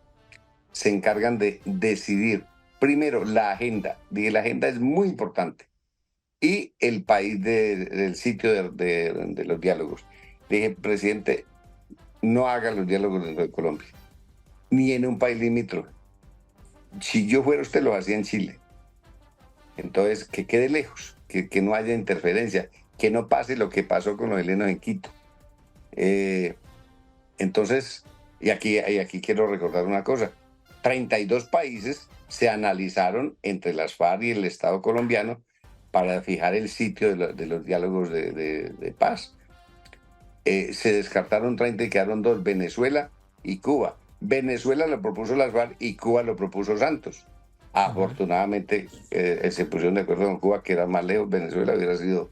se encargan de decidir primero la agenda. Dije, la agenda es muy importante. Y el país del sitio de los diálogos. Dije, presidente, no haga los diálogos dentro de Colombia, ni en un país limítrofe. Si yo fuera usted, lo hacía en Chile. Entonces, que quede lejos, que no haya interferencia, que no pase lo que pasó con los helenos en Quito. Entonces, y aquí quiero recordar una cosa, 32 países se analizaron entre las FARC y el Estado colombiano para fijar el sitio de los diálogos de paz. Se descartaron 30 y quedaron 2, Venezuela y Cuba. Venezuela lo propuso las FARC y Cuba lo propuso Santos. Afortunadamente se pusieron de acuerdo con Cuba, que era más lejos. Venezuela hubiera sido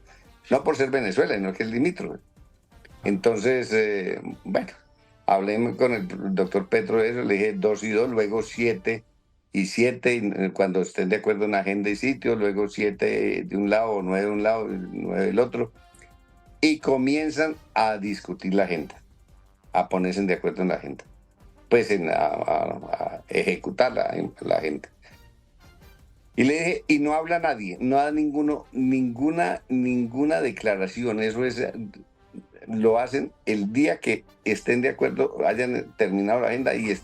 no por ser Venezuela, sino que es limítrofe. Entonces, bueno, hablé con el doctor Petro de eso, le dije 2 y 2, luego 7 y 7, y cuando estén de acuerdo en agenda y sitio, luego 7 de un lado, 9 de un lado, 9 del otro, y comienzan a discutir la agenda, a ponerse de acuerdo en la agenda, pues a ejecutar la agenda. Y le dije, y no habla nadie, no da ninguna declaración, eso es, lo hacen el día que estén de acuerdo, hayan terminado la agenda y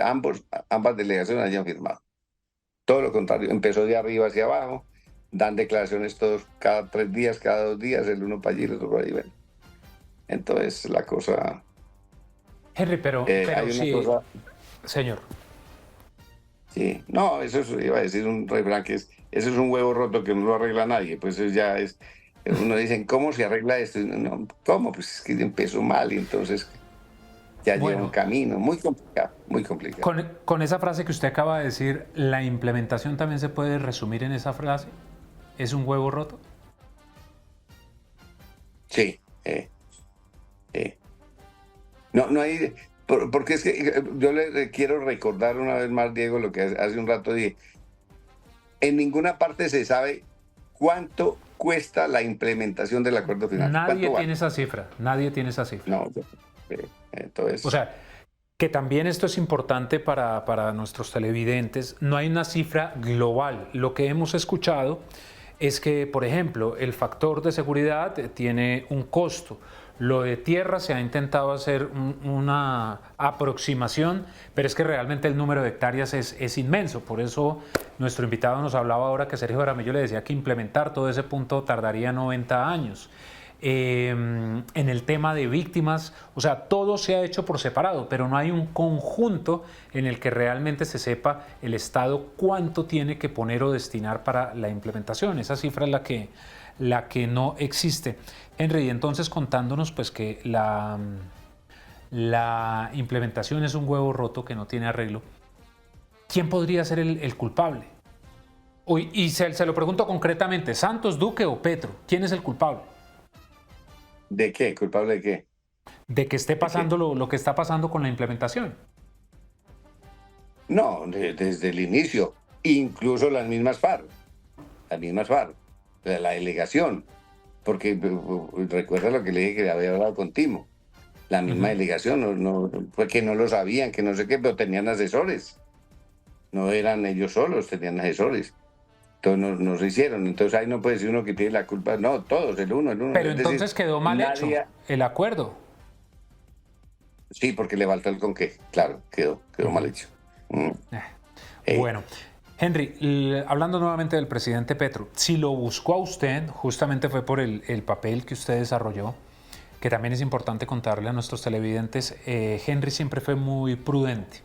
ambas delegaciones hayan firmado. Todo lo contrario, empezó de arriba hacia abajo, dan declaraciones todos cada 3 días, cada 2 días, el uno para allí, el otro para allí. Bueno. Entonces la cosa... Henry, pero hay sí, una cosa... señor. Sí, no, iba a decir un refrán que eso es un huevo roto que no lo arregla nadie, pues eso ya es, uno dice, ¿cómo se arregla esto? Y no, ¿cómo? Pues es que empezó mal y entonces ya lleva un camino muy complicado, muy complicado. Con esa frase que usted acaba de decir, ¿la implementación también se puede resumir en esa frase? ¿Es un huevo roto? Sí, no hay... Porque es que yo le quiero recordar una vez más, Diego, lo que hace un rato dije. En ninguna parte se sabe cuánto cuesta la implementación del acuerdo final. Nadie tiene esa cifra, nadie tiene esa cifra. No, entonces... O sea, que también esto es importante para nuestros televidentes, no hay una cifra global. Lo que hemos escuchado es que, por ejemplo, el factor de seguridad tiene un costo. Lo de tierra se ha intentado hacer una aproximación, pero es que realmente el número de hectáreas es inmenso. Por eso nuestro invitado nos hablaba ahora que Sergio Jaramillo le decía que implementar todo ese punto tardaría 90 años. En el tema de víctimas, o sea, todo se ha hecho por separado, pero no hay un conjunto en el que realmente se sepa el Estado cuánto tiene que poner o destinar para la implementación. Esa cifra es la que no existe. Henry, entonces contándonos pues que la implementación es un huevo roto que no tiene arreglo, ¿quién podría ser el culpable? Y se lo pregunto concretamente, ¿Santos, Duque o Petro? ¿Quién es el culpable? ¿De qué? ¿Culpable de qué? De que esté pasando lo que está pasando con la implementación. No, desde el inicio, incluso las mismas FARC, la delegación, porque recuerda lo que le dije que había hablado con Timo, la misma delegación, no, fue que no lo sabían, que no sé qué, pero tenían asesores, no eran ellos solos, tenían asesores. Entonces no se hicieron, entonces ahí no puede decir uno que tiene la culpa, no, todos, el uno. Pero entonces quedó mal hecho el acuerdo. Sí, porque le faltó el con qué, claro, quedó mal hecho. Bueno, Henry, hablando nuevamente del presidente Petro, si lo buscó a usted, justamente fue por el papel que usted desarrolló, que también es importante contarle a nuestros televidentes. Henry siempre fue muy prudente,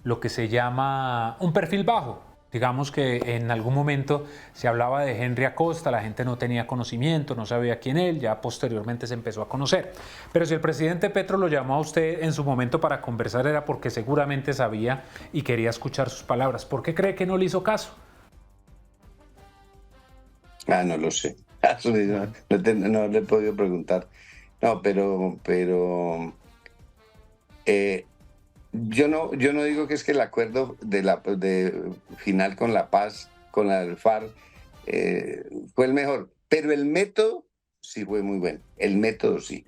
lo que se llama un perfil bajo. Digamos que en algún momento se hablaba de Henry Acosta, la gente no tenía conocimiento, no sabía quién él, ya posteriormente se empezó a conocer. Pero si el presidente Petro lo llamó a usted en su momento para conversar era porque seguramente sabía y quería escuchar sus palabras. ¿Por qué cree que no le hizo caso? No lo sé. No le he podido preguntar. No, pero yo no digo que es que el acuerdo de final con la paz, con la FARC, fue el mejor, pero el método sí fue muy bueno, el método sí.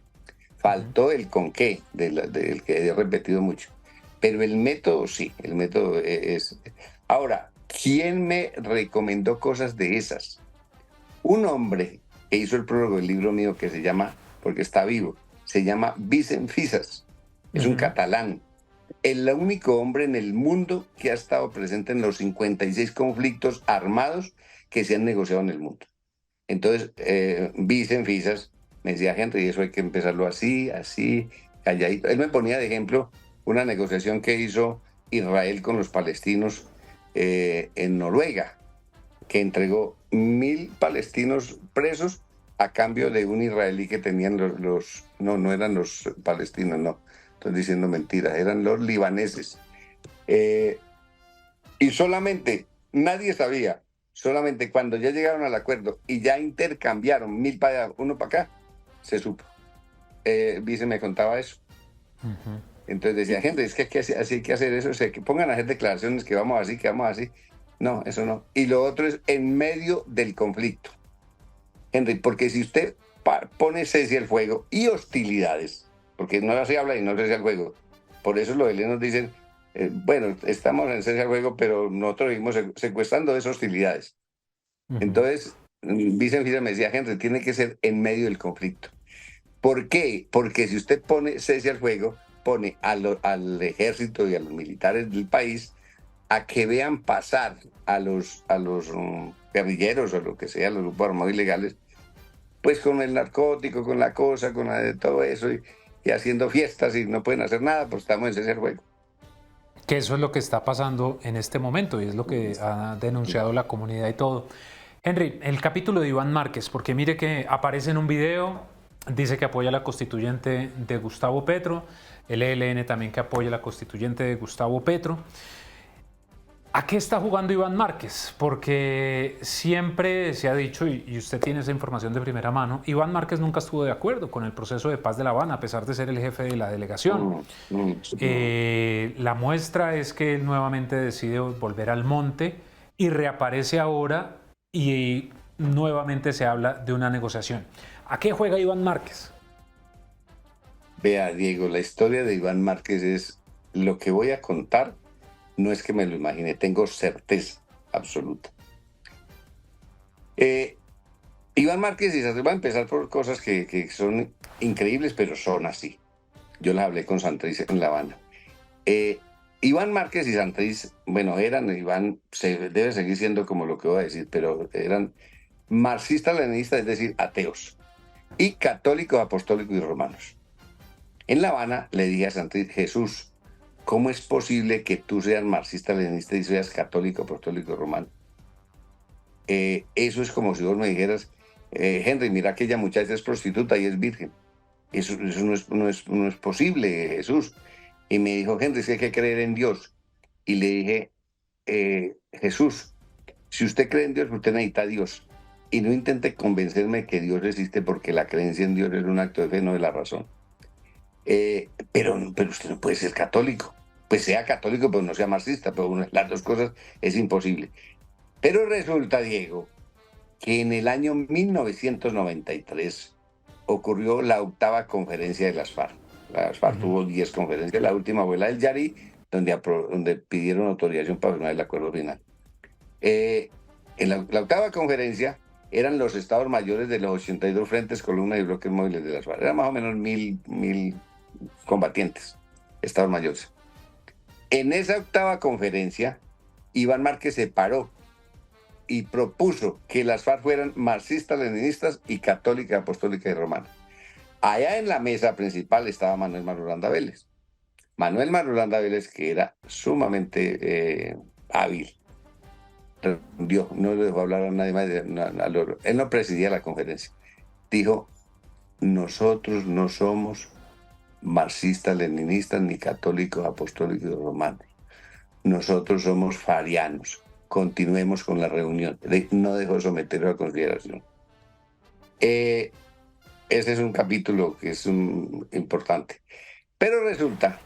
Faltó el con qué, del que he repetido mucho, pero el método sí, el método es... Ahora, ¿quién me recomendó cosas de esas? Un hombre que hizo el prólogo del libro mío que se llama, porque está vivo, se llama Vicent Fisas, es un catalán. El único hombre en el mundo que ha estado presente en los 56 conflictos armados que se han negociado en el mundo. Entonces, Vicent Fisas me decía, Henry, eso hay que empezarlo así, calladito. Él me ponía de ejemplo una negociación que hizo Israel con los palestinos en Noruega, que entregó 1.000 palestinos presos a cambio de un israelí que tenían no eran los palestinos, no. Estoy diciendo mentiras, eran los libaneses. Y solamente, nadie sabía, Solamente cuando ya llegaron al acuerdo y ya intercambiaron 1.000 para allá, uno para acá, se supo. Vice me contaba eso. Ujú. Entonces decía, gente, es que así hay que hacer eso, o sea, que pongan a hacer declaraciones que vamos así, que vamos así. No, eso no. Y lo otro es en medio del conflicto. Henry, porque si usted pone cese al fuego y hostilidades, porque no se habla y no cese al fuego, por eso los helenos dicen, bueno, estamos en cese al fuego, pero nosotros vivimos secuestrando esas hostilidades. Ujú. Entonces, Vicente me decía, Henry, tiene que ser en medio del conflicto. ¿Por qué? Porque si usted pone cese al fuego, pone al ejército y a los militares del país a que vean pasar a los guerrilleros o lo que sea, los grupos armados ilegales, pues con el narcótico, con la cosa, con todo eso, y haciendo fiestas y no pueden hacer nada, pues estamos en cese al fuego. Que eso es lo que está pasando en este momento y es lo que ha denunciado la comunidad y todo. Henry, el capítulo de Iván Márquez, porque mire que aparece en un video, dice que apoya a la constituyente de Gustavo Petro, el ELN también que apoya a la constituyente de Gustavo Petro. ¿A qué está jugando Iván Márquez? Porque siempre se ha dicho, y usted tiene esa información de primera mano, Iván Márquez nunca estuvo de acuerdo con el proceso de paz de La Habana, a pesar de ser el jefe de la delegación. La muestra es que él nuevamente decide volver al monte y reaparece ahora y nuevamente se habla de una negociación. ¿A qué juega Iván Márquez? Vea, Diego, la historia de Iván Márquez es lo que voy a contar. No es que me lo imagine, tengo certeza absoluta. Iván Márquez y Santrich, va a empezar por cosas que son increíbles, pero son así. Yo las hablé con Santrich en La Habana. Iván Márquez y Santrich, bueno, Iván debe seguir siendo como lo que voy a decir, pero eran marxistas-leninistas, es decir, ateos, y católicos, apostólicos y romanos. En La Habana le dije a Santrich, Jesús, ¿cómo es posible que tú seas marxista-leninista y seas católico, apostólico y romano? Eso es como si vos me dijeras, Henry, mira, aquella muchacha es prostituta y es virgen. Eso no es posible, Jesús. Y me dijo, Henry, es que hay que creer en Dios. Y le dije, Jesús, si usted cree en Dios, usted necesita a Dios. Y no intente convencerme que Dios existe, porque la creencia en Dios es un acto de fe, no de la razón. Pero usted no puede ser católico. Pues sea católico, pero no sea marxista, pero las dos cosas es imposible. Pero resulta, Diego, que en el año 1993 ocurrió la 8ª conferencia de las FARC. Las FARC tuvo 10 conferencias, la última fue la del Yari, donde pidieron autorización para firmar el acuerdo final. En la 8ª conferencia eran los estados mayores de los 82 frentes, columnas y bloques móviles de las FARC. Eran más o menos 1.000 combatientes, estados mayores. En esa 8ª conferencia, Iván Márquez se paró y propuso que las FARC fueran marxistas, leninistas y católica, apostólica y romana. Allá en la mesa principal estaba Manuel Marulanda Vélez. Manuel Marulanda Vélez, que era sumamente hábil, no le dejó hablar a nadie más, él no presidía la conferencia. Dijo, nosotros no somos marxistas, leninistas, ni católicos, apostólicos y romanos. Nosotros somos farianos. Continuemos con la reunión. No dejó someterlo a consideración. Ese es un capítulo que es importante. Pero resulta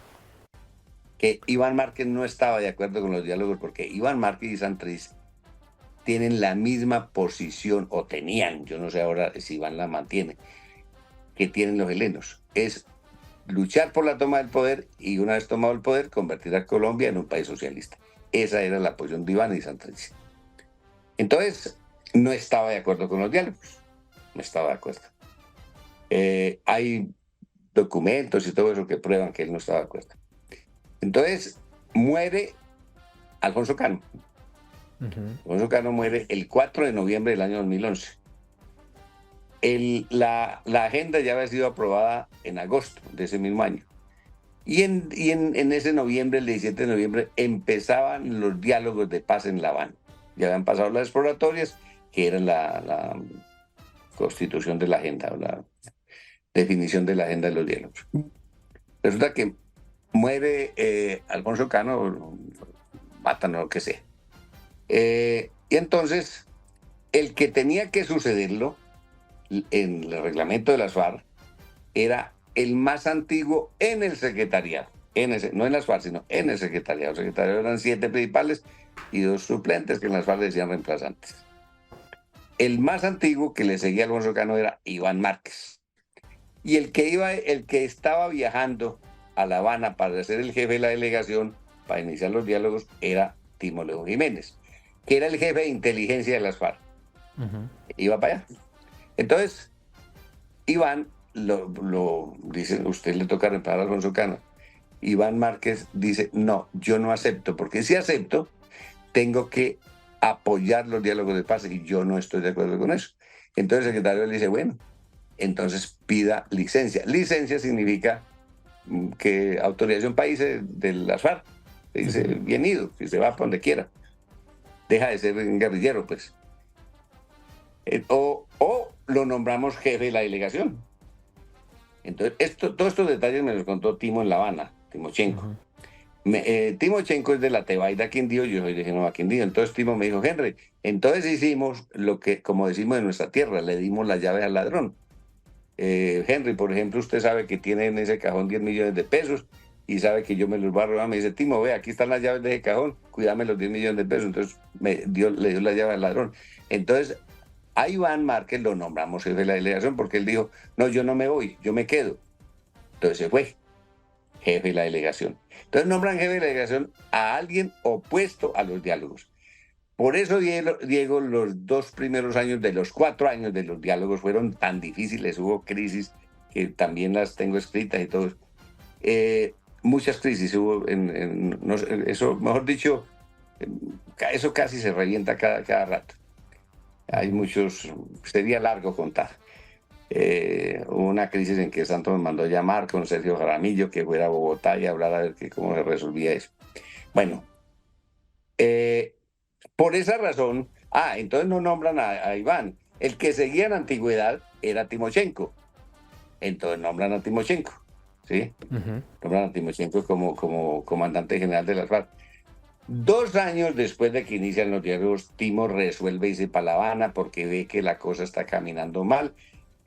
que Iván Márquez no estaba de acuerdo con los diálogos, porque Iván Márquez y Santrich tienen la misma posición, o tenían, yo no sé ahora si Iván la mantiene, que tienen los helenos. Es luchar por la toma del poder y, una vez tomado el poder, convertir a Colombia en un país socialista. Esa era la posición de Iván y Santrich. Entonces, no estaba de acuerdo con los diálogos. No estaba de acuerdo. Hay documentos y todo eso que prueban que él no estaba de acuerdo. Entonces, muere Alfonso Cano. Alfonso Cano muere el 4 de noviembre del año 2011. La agenda ya había sido aprobada en agosto de ese mismo año. Y en ese noviembre, el 17 de noviembre, empezaban los diálogos de paz en La Habana. Ya habían pasado las exploratorias, que eran la constitución de la agenda, o la definición de la agenda de los diálogos. Resulta que muere Alfonso Cano, matan o lo que sea. Y entonces, el que tenía que sucederlo en el reglamento de las FARC era el más antiguo en el secretariado. No en las FARC, sino en el secretariado. El secretariado eran 7 principales y 2 suplentes que en las FARC decían reemplazantes. El más antiguo que le seguía a Alfonso Cano era Iván Márquez. Y el que estaba viajando a La Habana para ser el jefe de la delegación, para iniciar los diálogos, era Timo León Jiménez, que era el jefe de inteligencia de las FARC. Iba para allá. Entonces, Iván lo dice, usted le toca reemplazar a Alfonso Cano. Iván Márquez dice, no, yo no acepto, porque si acepto, tengo que apoyar los diálogos de paz y yo no estoy de acuerdo con eso. Entonces el secretario le dice, bueno, entonces pida licencia. Licencia significa que autorización país de las FARC. Le dice, bien ido, si se va para donde quiera. Deja de ser un guerrillero, pues. O lo nombramos jefe de la delegación. Entonces, todos estos detalles me los contó Timo en La Habana, Timochenko. Timochenko es de la Tebaida Quindío, yo soy de Génova Quindío. Entonces Timo me dijo, Henry, entonces hicimos lo que, como decimos en nuestra tierra, le dimos las llaves al ladrón. Henry, por ejemplo, usted sabe que tiene en ese cajón 10 millones de pesos y sabe que yo me los voy a robar. Me dice, Timo, ve, aquí están las llaves de ese cajón, cuídame los 10 millones de pesos. Entonces le dio la llave al ladrón. Entonces a Iván Márquez lo nombramos jefe de la delegación porque él dijo, no, yo no me voy, yo me quedo. Entonces se fue, jefe de la delegación. Entonces nombran jefe de la delegación a alguien opuesto a los diálogos. Por eso, Diego, los 2 primeros años de los 4 años de los diálogos fueron tan difíciles, hubo crisis, que también las tengo escritas y todo. Muchas crisis hubo, eso, mejor dicho, eso casi se revienta cada rato. Hay muchos, sería largo contar. Hubo una crisis en que Santos me mandó llamar con Sergio Jaramillo, que fuera a Bogotá y hablar a ver cómo se resolvía eso. Bueno, por esa razón, entonces no nombran a Iván. El que seguía en antigüedad era Timochenko. Entonces nombran a Timochenko, ¿sí? Nombran a Timochenko como comandante general de las FARC. 2 años después de que inician los diálogos, Timo resuelve irse para La Habana porque ve que la cosa está caminando mal.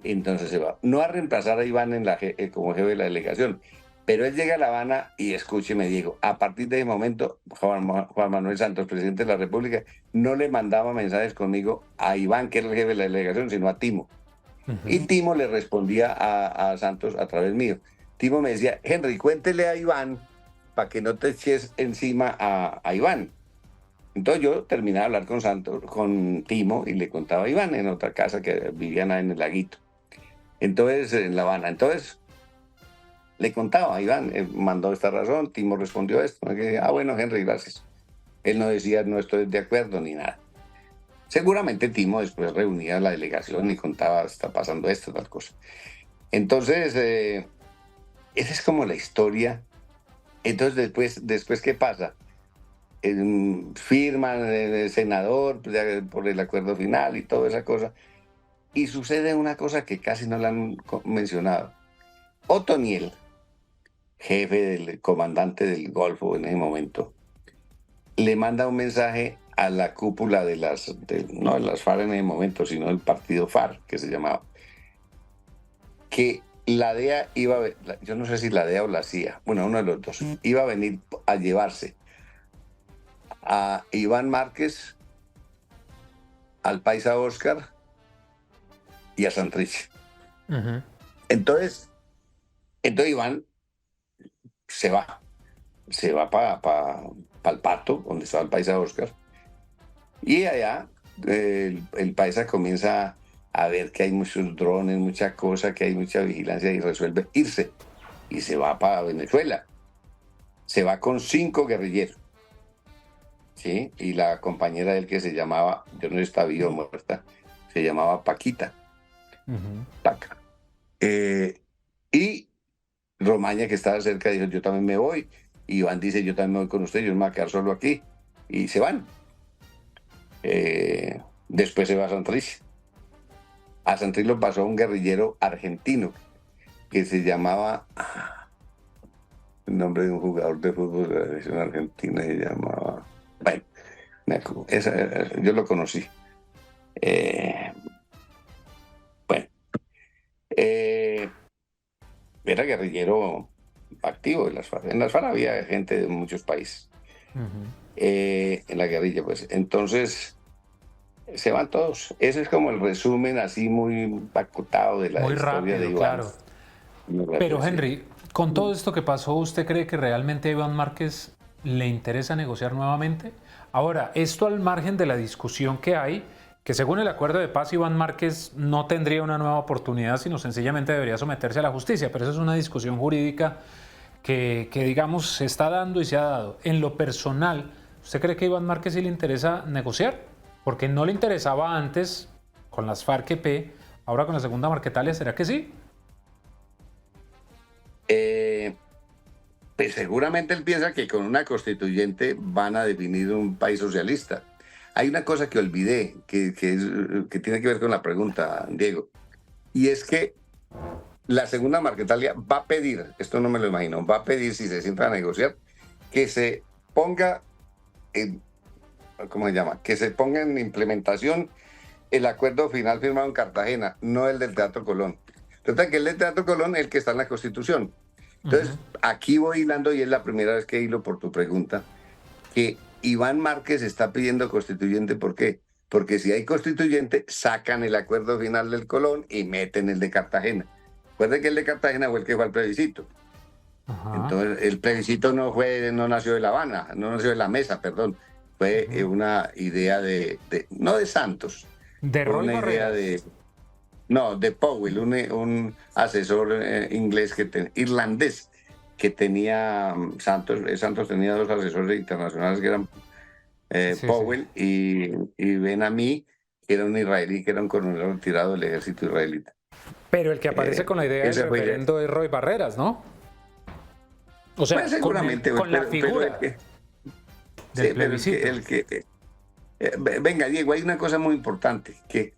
Entonces se va. No a reemplazar a Iván como jefe de la delegación, pero él llega a La Habana y escúcheme, Diego, a partir de ese momento, Juan Manuel Santos, presidente de la República, no le mandaba mensajes conmigo a Iván, que era el jefe de la delegación, sino a Timo. Y Timo le respondía a Santos a través mío. Timo me decía, Henry, cuéntele a Iván para que no te eches encima a Iván. Entonces yo terminé de hablar con Timo y le contaba a Iván en otra casa que vivían en el Laguito. Entonces, en La Habana. Entonces, le contaba a Iván, mandó esta razón, Timo respondió esto. Bueno, Henry, gracias. Él no decía, no estoy de acuerdo ni nada. Seguramente Timo después reunía a la delegación y contaba, está pasando esto, tal cosa. Entonces, esa es como la historia. Entonces, después ¿qué pasa? Firman el senador por el acuerdo final y toda esa cosa. Y sucede una cosa que casi no la han mencionado. Otoniel, jefe del comandante del Golfo en ese momento, le manda un mensaje a la cúpula no de las FARC en ese momento, sino del partido FARC, que se llamaba, que la DEA yo no sé si la DEA o la CIA, bueno, uno de los dos, iba a venir a llevarse a Iván Márquez, al paisa Oscar y a Santrich. Entonces Iván se va para el Pato, donde estaba el paisa Oscar, y allá el paisa comienza a ver que hay muchos drones, mucha cosa, que hay mucha vigilancia y resuelve irse. Y se va para Venezuela. Se va con 5 guerrilleros. ¿Sí? Y la compañera de él que se llamaba, yo no sé si está viva o muerta, se llamaba Paquita. Paca. Y Romaña, que estaba cerca, dijo, yo también me voy. Y Iván dice, yo también me voy con usted, yo no me voy a quedar solo aquí. Y se van. Después se va a Santrich. A Santrich lo pasó un guerrillero argentino que se llamaba, el nombre de un jugador de fútbol de la selección argentina se llamaba, bueno, Yo lo conocí. Bueno, era guerrillero activo de las FARC. En las FARC había gente de muchos países. En la guerrilla, pues. Entonces, se van todos. Ese es como el resumen así muy acotado de la Muy historia rápido, de Iván. claro. Pero Henry, con todo esto que pasó, ¿usted cree que realmente a Iván Márquez le interesa negociar nuevamente? Ahora, esto al margen de la discusión que hay, que según el acuerdo de paz, Iván Márquez no tendría una nueva oportunidad, sino sencillamente debería someterse a la justicia, pero eso es una discusión jurídica que digamos, se está dando y se ha dado. En lo personal, ¿usted cree que a Iván Márquez sí le interesa negociar? Porque no le interesaba antes con las FARC-EP, ahora con la segunda Marquetalia, ¿será que sí? Pues seguramente él piensa que con una constituyente van a definir un país socialista. Hay una cosa que olvidé, que tiene que ver con la pregunta, Diego, y es que la segunda Marquetalia va a pedir, esto no me lo imagino, va a pedir, si se sienta a negociar, que se ponga en, ¿cómo se llama? Que se ponga en implementación el acuerdo final firmado en Cartagena, no el del Teatro Colón. Resulta que el del Teatro Colón es el que está en la Constitución. Entonces, aquí voy hilando, y es la primera vez que hilo por tu pregunta, que Iván Márquez está pidiendo constituyente. ¿Por qué? Porque si hay constituyente, sacan el acuerdo final del Colón y meten el de Cartagena. Recuerden que el de Cartagena fue el que fue al plebiscito. Entonces, el plebiscito no nació de La Habana, no nació de la mesa, perdón. Fue una idea no de Santos. De Roy Barreras. De Powell, un asesor inglés, irlandés, que tenía Santos. Santos tenía dos asesores internacionales que eran Powell y Ben Ami, que era un israelí, que era un coronel retirado del ejército israelita. Pero el que aparece con la idea del referendo es Roy Barreras, ¿no? O sea, pues seguramente, con la figura del plebiscito. Venga, Diego, hay una cosa muy importante, que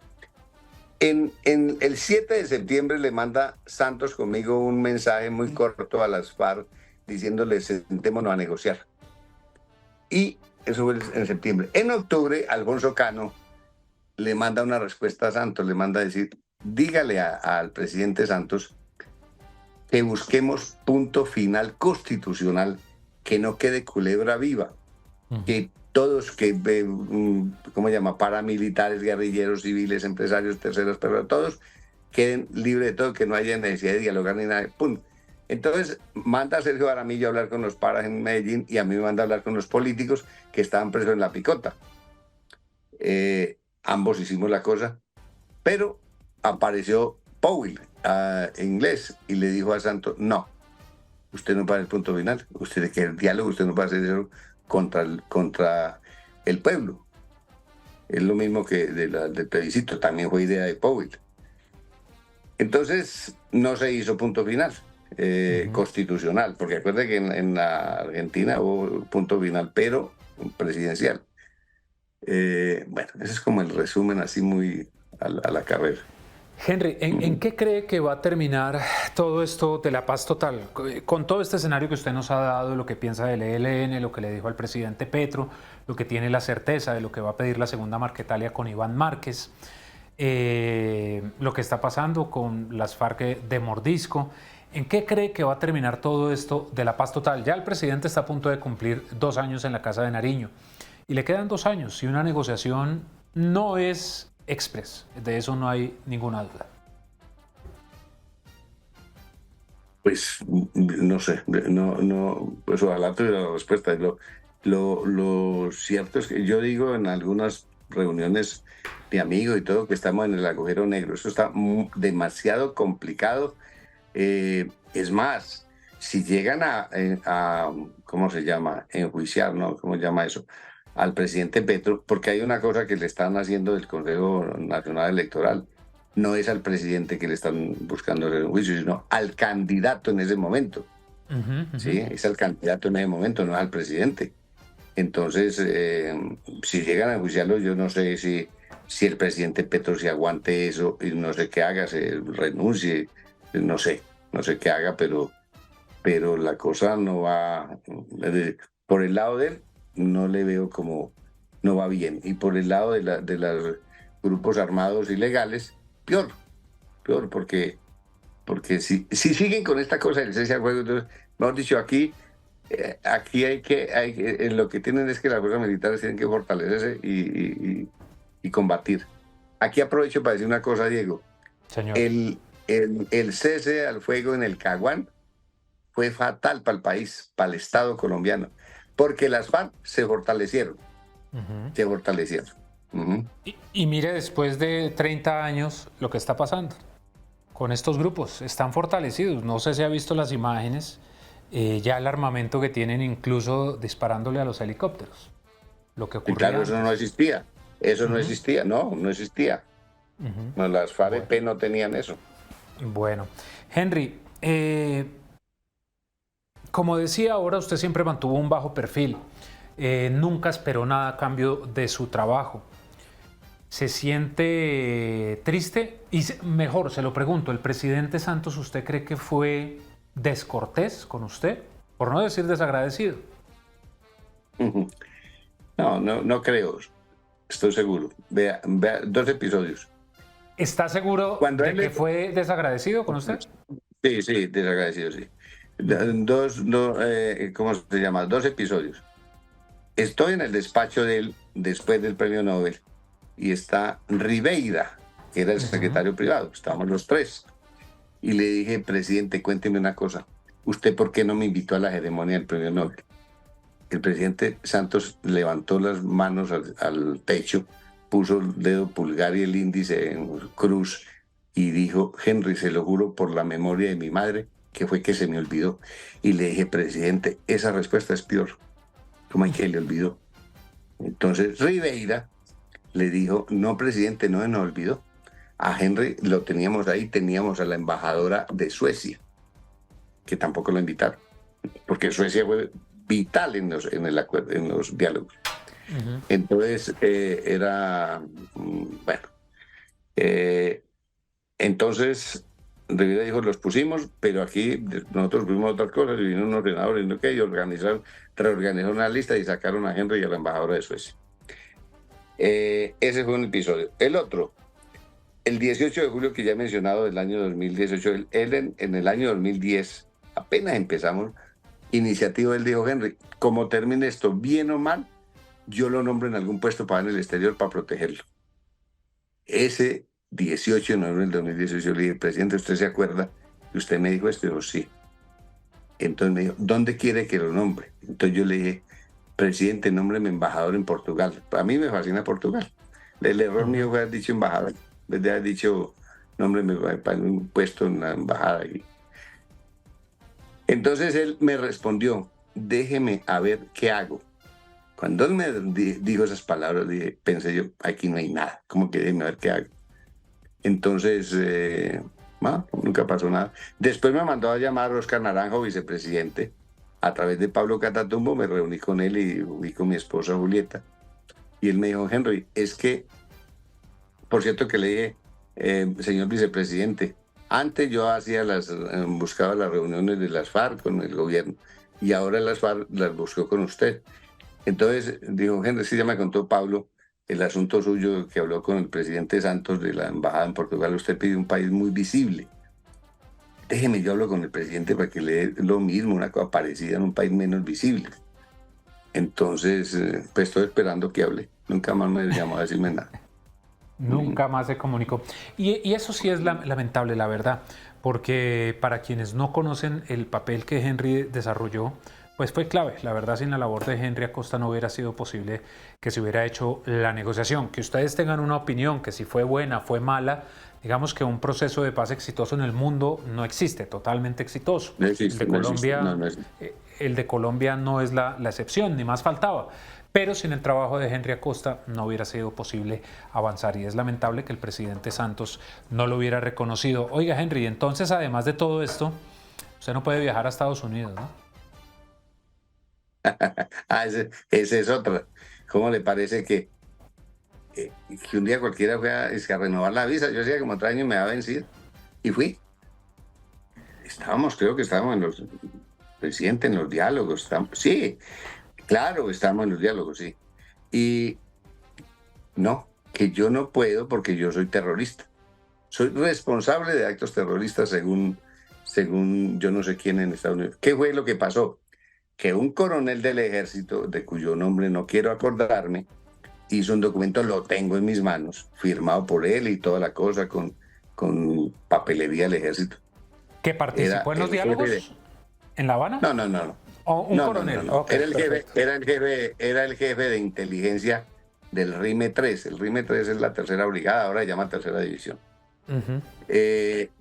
en el 7 de septiembre le manda Santos conmigo un mensaje muy corto a las FARC diciéndole: sentémonos a negociar. Y eso fue en septiembre. En octubre, Alfonso Cano le manda una respuesta a Santos, le manda a decir: dígale al presidente Santos que busquemos punto final constitucional, que no quede culebra viva, que todos, ¿cómo se llama? Paramilitares, guerrilleros, civiles, empresarios, terceros, pero todos queden libres de todo, que no haya necesidad de dialogar ni nada. ¡Pum! Entonces manda a Sergio Jaramillo a hablar con los paras en Medellín, y a mí me manda a hablar con los políticos que estaban presos en La Picota. Ambos hicimos la cosa, pero apareció Powell, inglés, y le dijo a Santos: no, usted no va a el punto final, usted quiere el diálogo, usted no va a hacer eso contra el pueblo. Es lo mismo que del plebiscito, también fue idea de Powell. Entonces no se hizo punto final constitucional, porque acuérdate que en la Argentina hubo punto final, pero presidencial. Bueno, ese es como el resumen así muy a la carrera. Henry, ¿en qué cree que va a terminar todo esto de la paz total? Con todo este escenario que usted nos ha dado, lo que piensa del ELN, lo que le dijo al presidente Petro, lo que tiene la certeza de lo que va a pedir la segunda Marquetalia con Iván Márquez, lo que está pasando con las FARC de Mordisco, ¿en qué cree que va a terminar todo esto de la paz total? Ya el presidente está a punto de cumplir 2 años en la Casa de Nariño y le quedan 2 años, y una negociación no es express, de eso no hay ninguna duda. Pues no sé, pues ojalá tuviera la respuesta. Lo cierto es que yo digo en algunas reuniones de amigos y todo, que estamos en el agujero negro. Eso está demasiado complicado. Es más, si llegan a ¿cómo se llama? Enjuiciar, ¿no? ¿Cómo se llama eso? Al presidente Petro, porque hay una cosa que le están haciendo del Consejo Nacional Electoral. No es al presidente que le están buscando el juicio, sino al candidato en ese momento. ¿Sí? Es al candidato en ese momento, no al presidente. Entonces, si llegan a enjuiciarlo, yo no sé si el presidente Petro se aguante eso, y no sé qué haga, se renuncie, no sé qué haga, pero la cosa no va. Por el lado de él, no le veo como no va bien. Y por el lado de los grupos armados ilegales, peor, peor, porque si siguen con esta cosa del cese al fuego, entonces, mejor dicho, aquí lo que tienen es que las fuerzas militares tienen que fortalecerse y combatir. Aquí aprovecho para decir una cosa, Diego. Señor. El cese al fuego en el Caguán fue fatal para el país, para el Estado colombiano, porque las FARC se fortalecieron, se fortalecieron. Y mire, después de 30 años, lo que está pasando con estos grupos, están fortalecidos. No sé si ha visto las imágenes, ya el armamento que tienen, incluso disparándole a los helicópteros. Lo que Y ocurría claro, eso no existía, no existía, no existía. No, las FARC no tenían eso. Bueno, Henry, como decía ahora, usted siempre mantuvo un bajo perfil, nunca esperó nada a cambio de su trabajo. ¿Se siente triste? Y mejor, se lo pregunto, ¿el presidente Santos usted cree que fue descortés con usted? Por no decir desagradecido. No creo, estoy seguro. Vea 2 episodios. ¿Está seguro de que fue desagradecido con usted? Sí, desagradecido, sí. ¿Cómo se llama? 2 episodios. Estoy en el despacho de él después del premio Nobel y está Ribeira, que era el secretario privado. Estábamos los 3. Y le dije, presidente, cuénteme una cosa. ¿Usted por qué no me invitó a la ceremonia del premio Nobel? El presidente Santos levantó las manos al techo, puso el dedo pulgar y el índice en cruz y dijo, Henry, se lo juro por la memoria de mi madre, que fue que se me olvidó. Y le dije, presidente, esa respuesta es peor. ¿Cómo hay que le olvidó? Entonces Ribeira le dijo, no, presidente, no se nos olvidó. A Henry lo teníamos ahí, teníamos a la embajadora de Suecia, que tampoco lo invitaron, porque Suecia fue vital en los diálogos. Entonces, entonces Rivera dijo, los pusimos, pero aquí nosotros vimos otras cosas, y vino un ordenador y reorganizaron una lista y sacaron a Henry y a la embajadora de Suecia. Ese fue un episodio. El otro, el 18 de julio que ya he mencionado del año 2018, en el año 2010, apenas empezamos, iniciativa, él dijo, Henry, como termine esto, bien o mal, yo lo nombro en algún puesto para en el exterior para protegerlo. Ese 18 de noviembre del 2018 le dije, presidente, ¿usted se acuerda que usted me dijo esto? Y dijo, sí. Entonces me dijo, ¿dónde quiere que lo nombre? Entonces yo le dije, presidente, nómbreme embajador en Portugal. A mí me fascina Portugal. El error mío fue haber dicho embajador, en vez de haber dicho, nómbreme para un puesto en la embajada. Entonces él me respondió, déjeme a ver qué hago. Cuando él me dijo esas palabras, pensé yo, aquí no hay nada, como que déjeme a ver qué hago. Entonces, nunca pasó nada. Después me mandó a llamar a Oscar Naranjo, vicepresidente. A través de Pablo Catatumbo me reuní con él y con mi esposa Julieta. Y él me dijo, Henry, es que, por cierto que le dije, señor vicepresidente, antes yo buscaba las reuniones de las FARC con el gobierno y ahora las FARC las buscó con usted. Entonces dijo, Henry, sí, ya me contó Pablo el asunto suyo que habló con el presidente Santos de la embajada en Portugal. Usted pide un país muy visible. Déjeme, yo hablo con el presidente para que le dé lo mismo, una cosa parecida en un país menos visible. Entonces, pues estoy esperando que hable. Nunca más me llamó a decirme nada. Nunca más se comunicó. Y eso sí es lamentable, la verdad, porque para quienes no conocen el papel que Henry desarrolló, pues fue clave. La verdad, sin la labor de Henry Acosta no hubiera sido posible que se hubiera hecho la negociación. Que ustedes tengan una opinión, que si fue buena, fue mala, digamos que un proceso de paz exitoso en el mundo no existe, totalmente exitoso. No existe, el de Colombia no es la excepción, ni más faltaba. Pero sin el trabajo de Henry Acosta no hubiera sido posible avanzar y es lamentable que el presidente Santos no lo hubiera reconocido. Oiga, Henry, entonces además de todo esto, usted no puede viajar a Estados Unidos, ¿no? Ese es otra. ¿Cómo le parece que un día cualquiera fue a renovar la visa? Yo decía como 3 años me va a vencir y fui. Creo que estábamos presidente, en los diálogos. Sí, claro, estábamos en los diálogos, sí. Y No, que yo no puedo porque yo soy terrorista. Soy responsable de actos terroristas según yo no sé quién en Estados Unidos. ¿Qué fue lo que pasó? Que un coronel del ejército, de cuyo nombre no quiero acordarme, hizo un documento, lo tengo en mis manos, firmado por él y toda la cosa con papelería del ejército. ¿Que participó en los diálogos en La Habana? No. ¿O un coronel? No. Okay, Era el jefe de inteligencia del RIME 3. El RIME 3 es la tercera brigada, ahora se llama tercera división.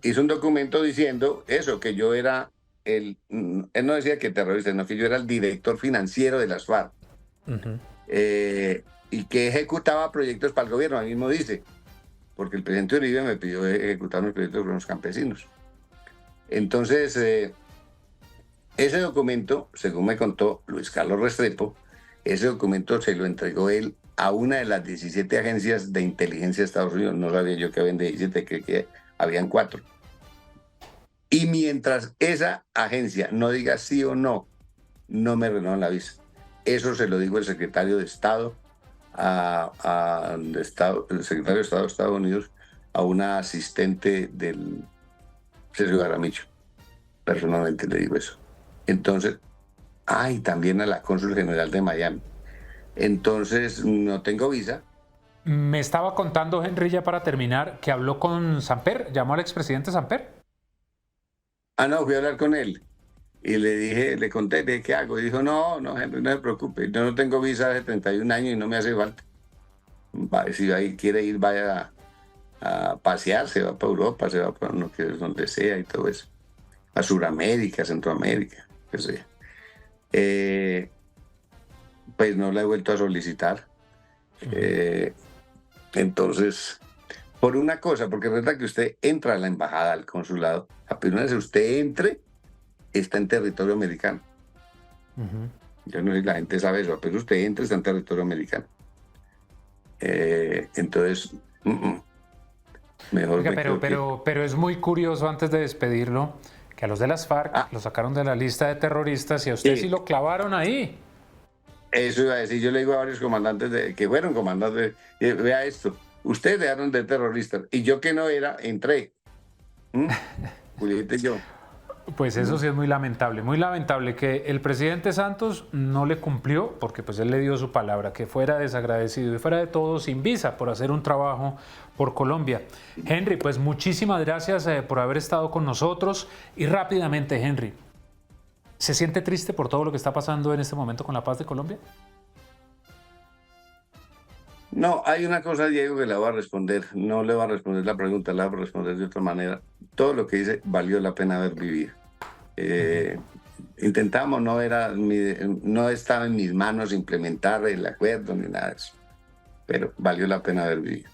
Hizo un documento diciendo eso, que yo era él no decía que terrorista, sino que yo era el director financiero de las FARC. Y que ejecutaba proyectos para el gobierno, ahí mismo dice, porque el presidente Uribe me pidió ejecutar unos proyectos con los campesinos. Entonces, ese documento, según me contó Luis Carlos Restrepo, ese documento se lo entregó él a una de las 17 agencias de inteligencia de Estados Unidos. No sabía yo que habían 17, creí que habían 4. Y mientras esa agencia no diga sí o no, no me renovan la visa. Eso se lo dijo el secretario de Estado, el secretario de Estado de Estados Unidos, a una asistente del Sergio Jaramillo. Personalmente le digo eso. Entonces, y también a la cónsul general de Miami. Entonces, no tengo visa. Me estaba contando, Henry, ya para terminar, que habló con Samper, llamó al expresidente Samper. No, fui a hablar con él. Y le conté, le dije, ¿qué hago? Y dijo, no, Henry, no se preocupe. Yo no tengo visa hace 31 años y no me hace falta. Si ahí quiere ir, vaya a pasear, se va para Europa, se va para donde sea y todo eso. A Sudamérica, Centroamérica, qué sé. Pues no la he vuelto a solicitar. Entonces, por una cosa, porque resulta que usted entra a la embajada, al consulado, apenas usted entre, está en territorio americano. Yo no sé si la gente sabe eso, pero usted entra, está en territorio americano. Entonces, mejor. Oiga, pero es muy curioso, antes de despedirlo, que a los de las FARC lo sacaron de la lista de terroristas y a usted sí lo clavaron ahí. Eso iba a decir, yo le digo a varios comandantes que fueron comandantes, vea esto, ustedes dejaron de terroristas y yo que no era, entré. Julieta y yo. Pues eso sí es muy lamentable que el presidente Santos no le cumplió, porque pues él le dio su palabra, que fuera desagradecido y fuera de todo sin visa por hacer un trabajo por Colombia. Henry, pues muchísimas gracias por haber estado con nosotros y rápidamente, Henry, ¿se siente triste por todo lo que está pasando en este momento con la paz de Colombia? No, hay una cosa, Diego, que le voy a responder. No le voy a responder la pregunta, la voy a responder de otra manera. Todo lo que dice valió la pena haber vivido. Intentamos, no estaba en mis manos implementar el acuerdo ni nada de eso, pero valió la pena haber vivido.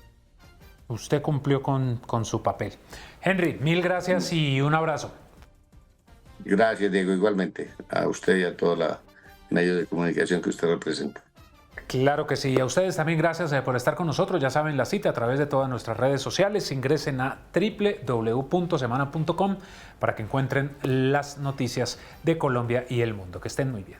Usted cumplió con su papel. Henry, mil gracias y un abrazo. Gracias, Diego, igualmente a usted y a todos los medios de comunicación que usted representa. Claro que sí. A ustedes también gracias por estar con nosotros. Ya saben, la cita a través de todas nuestras redes sociales. Ingresen a www.semana.com para que encuentren las noticias de Colombia y el mundo. Que estén muy bien.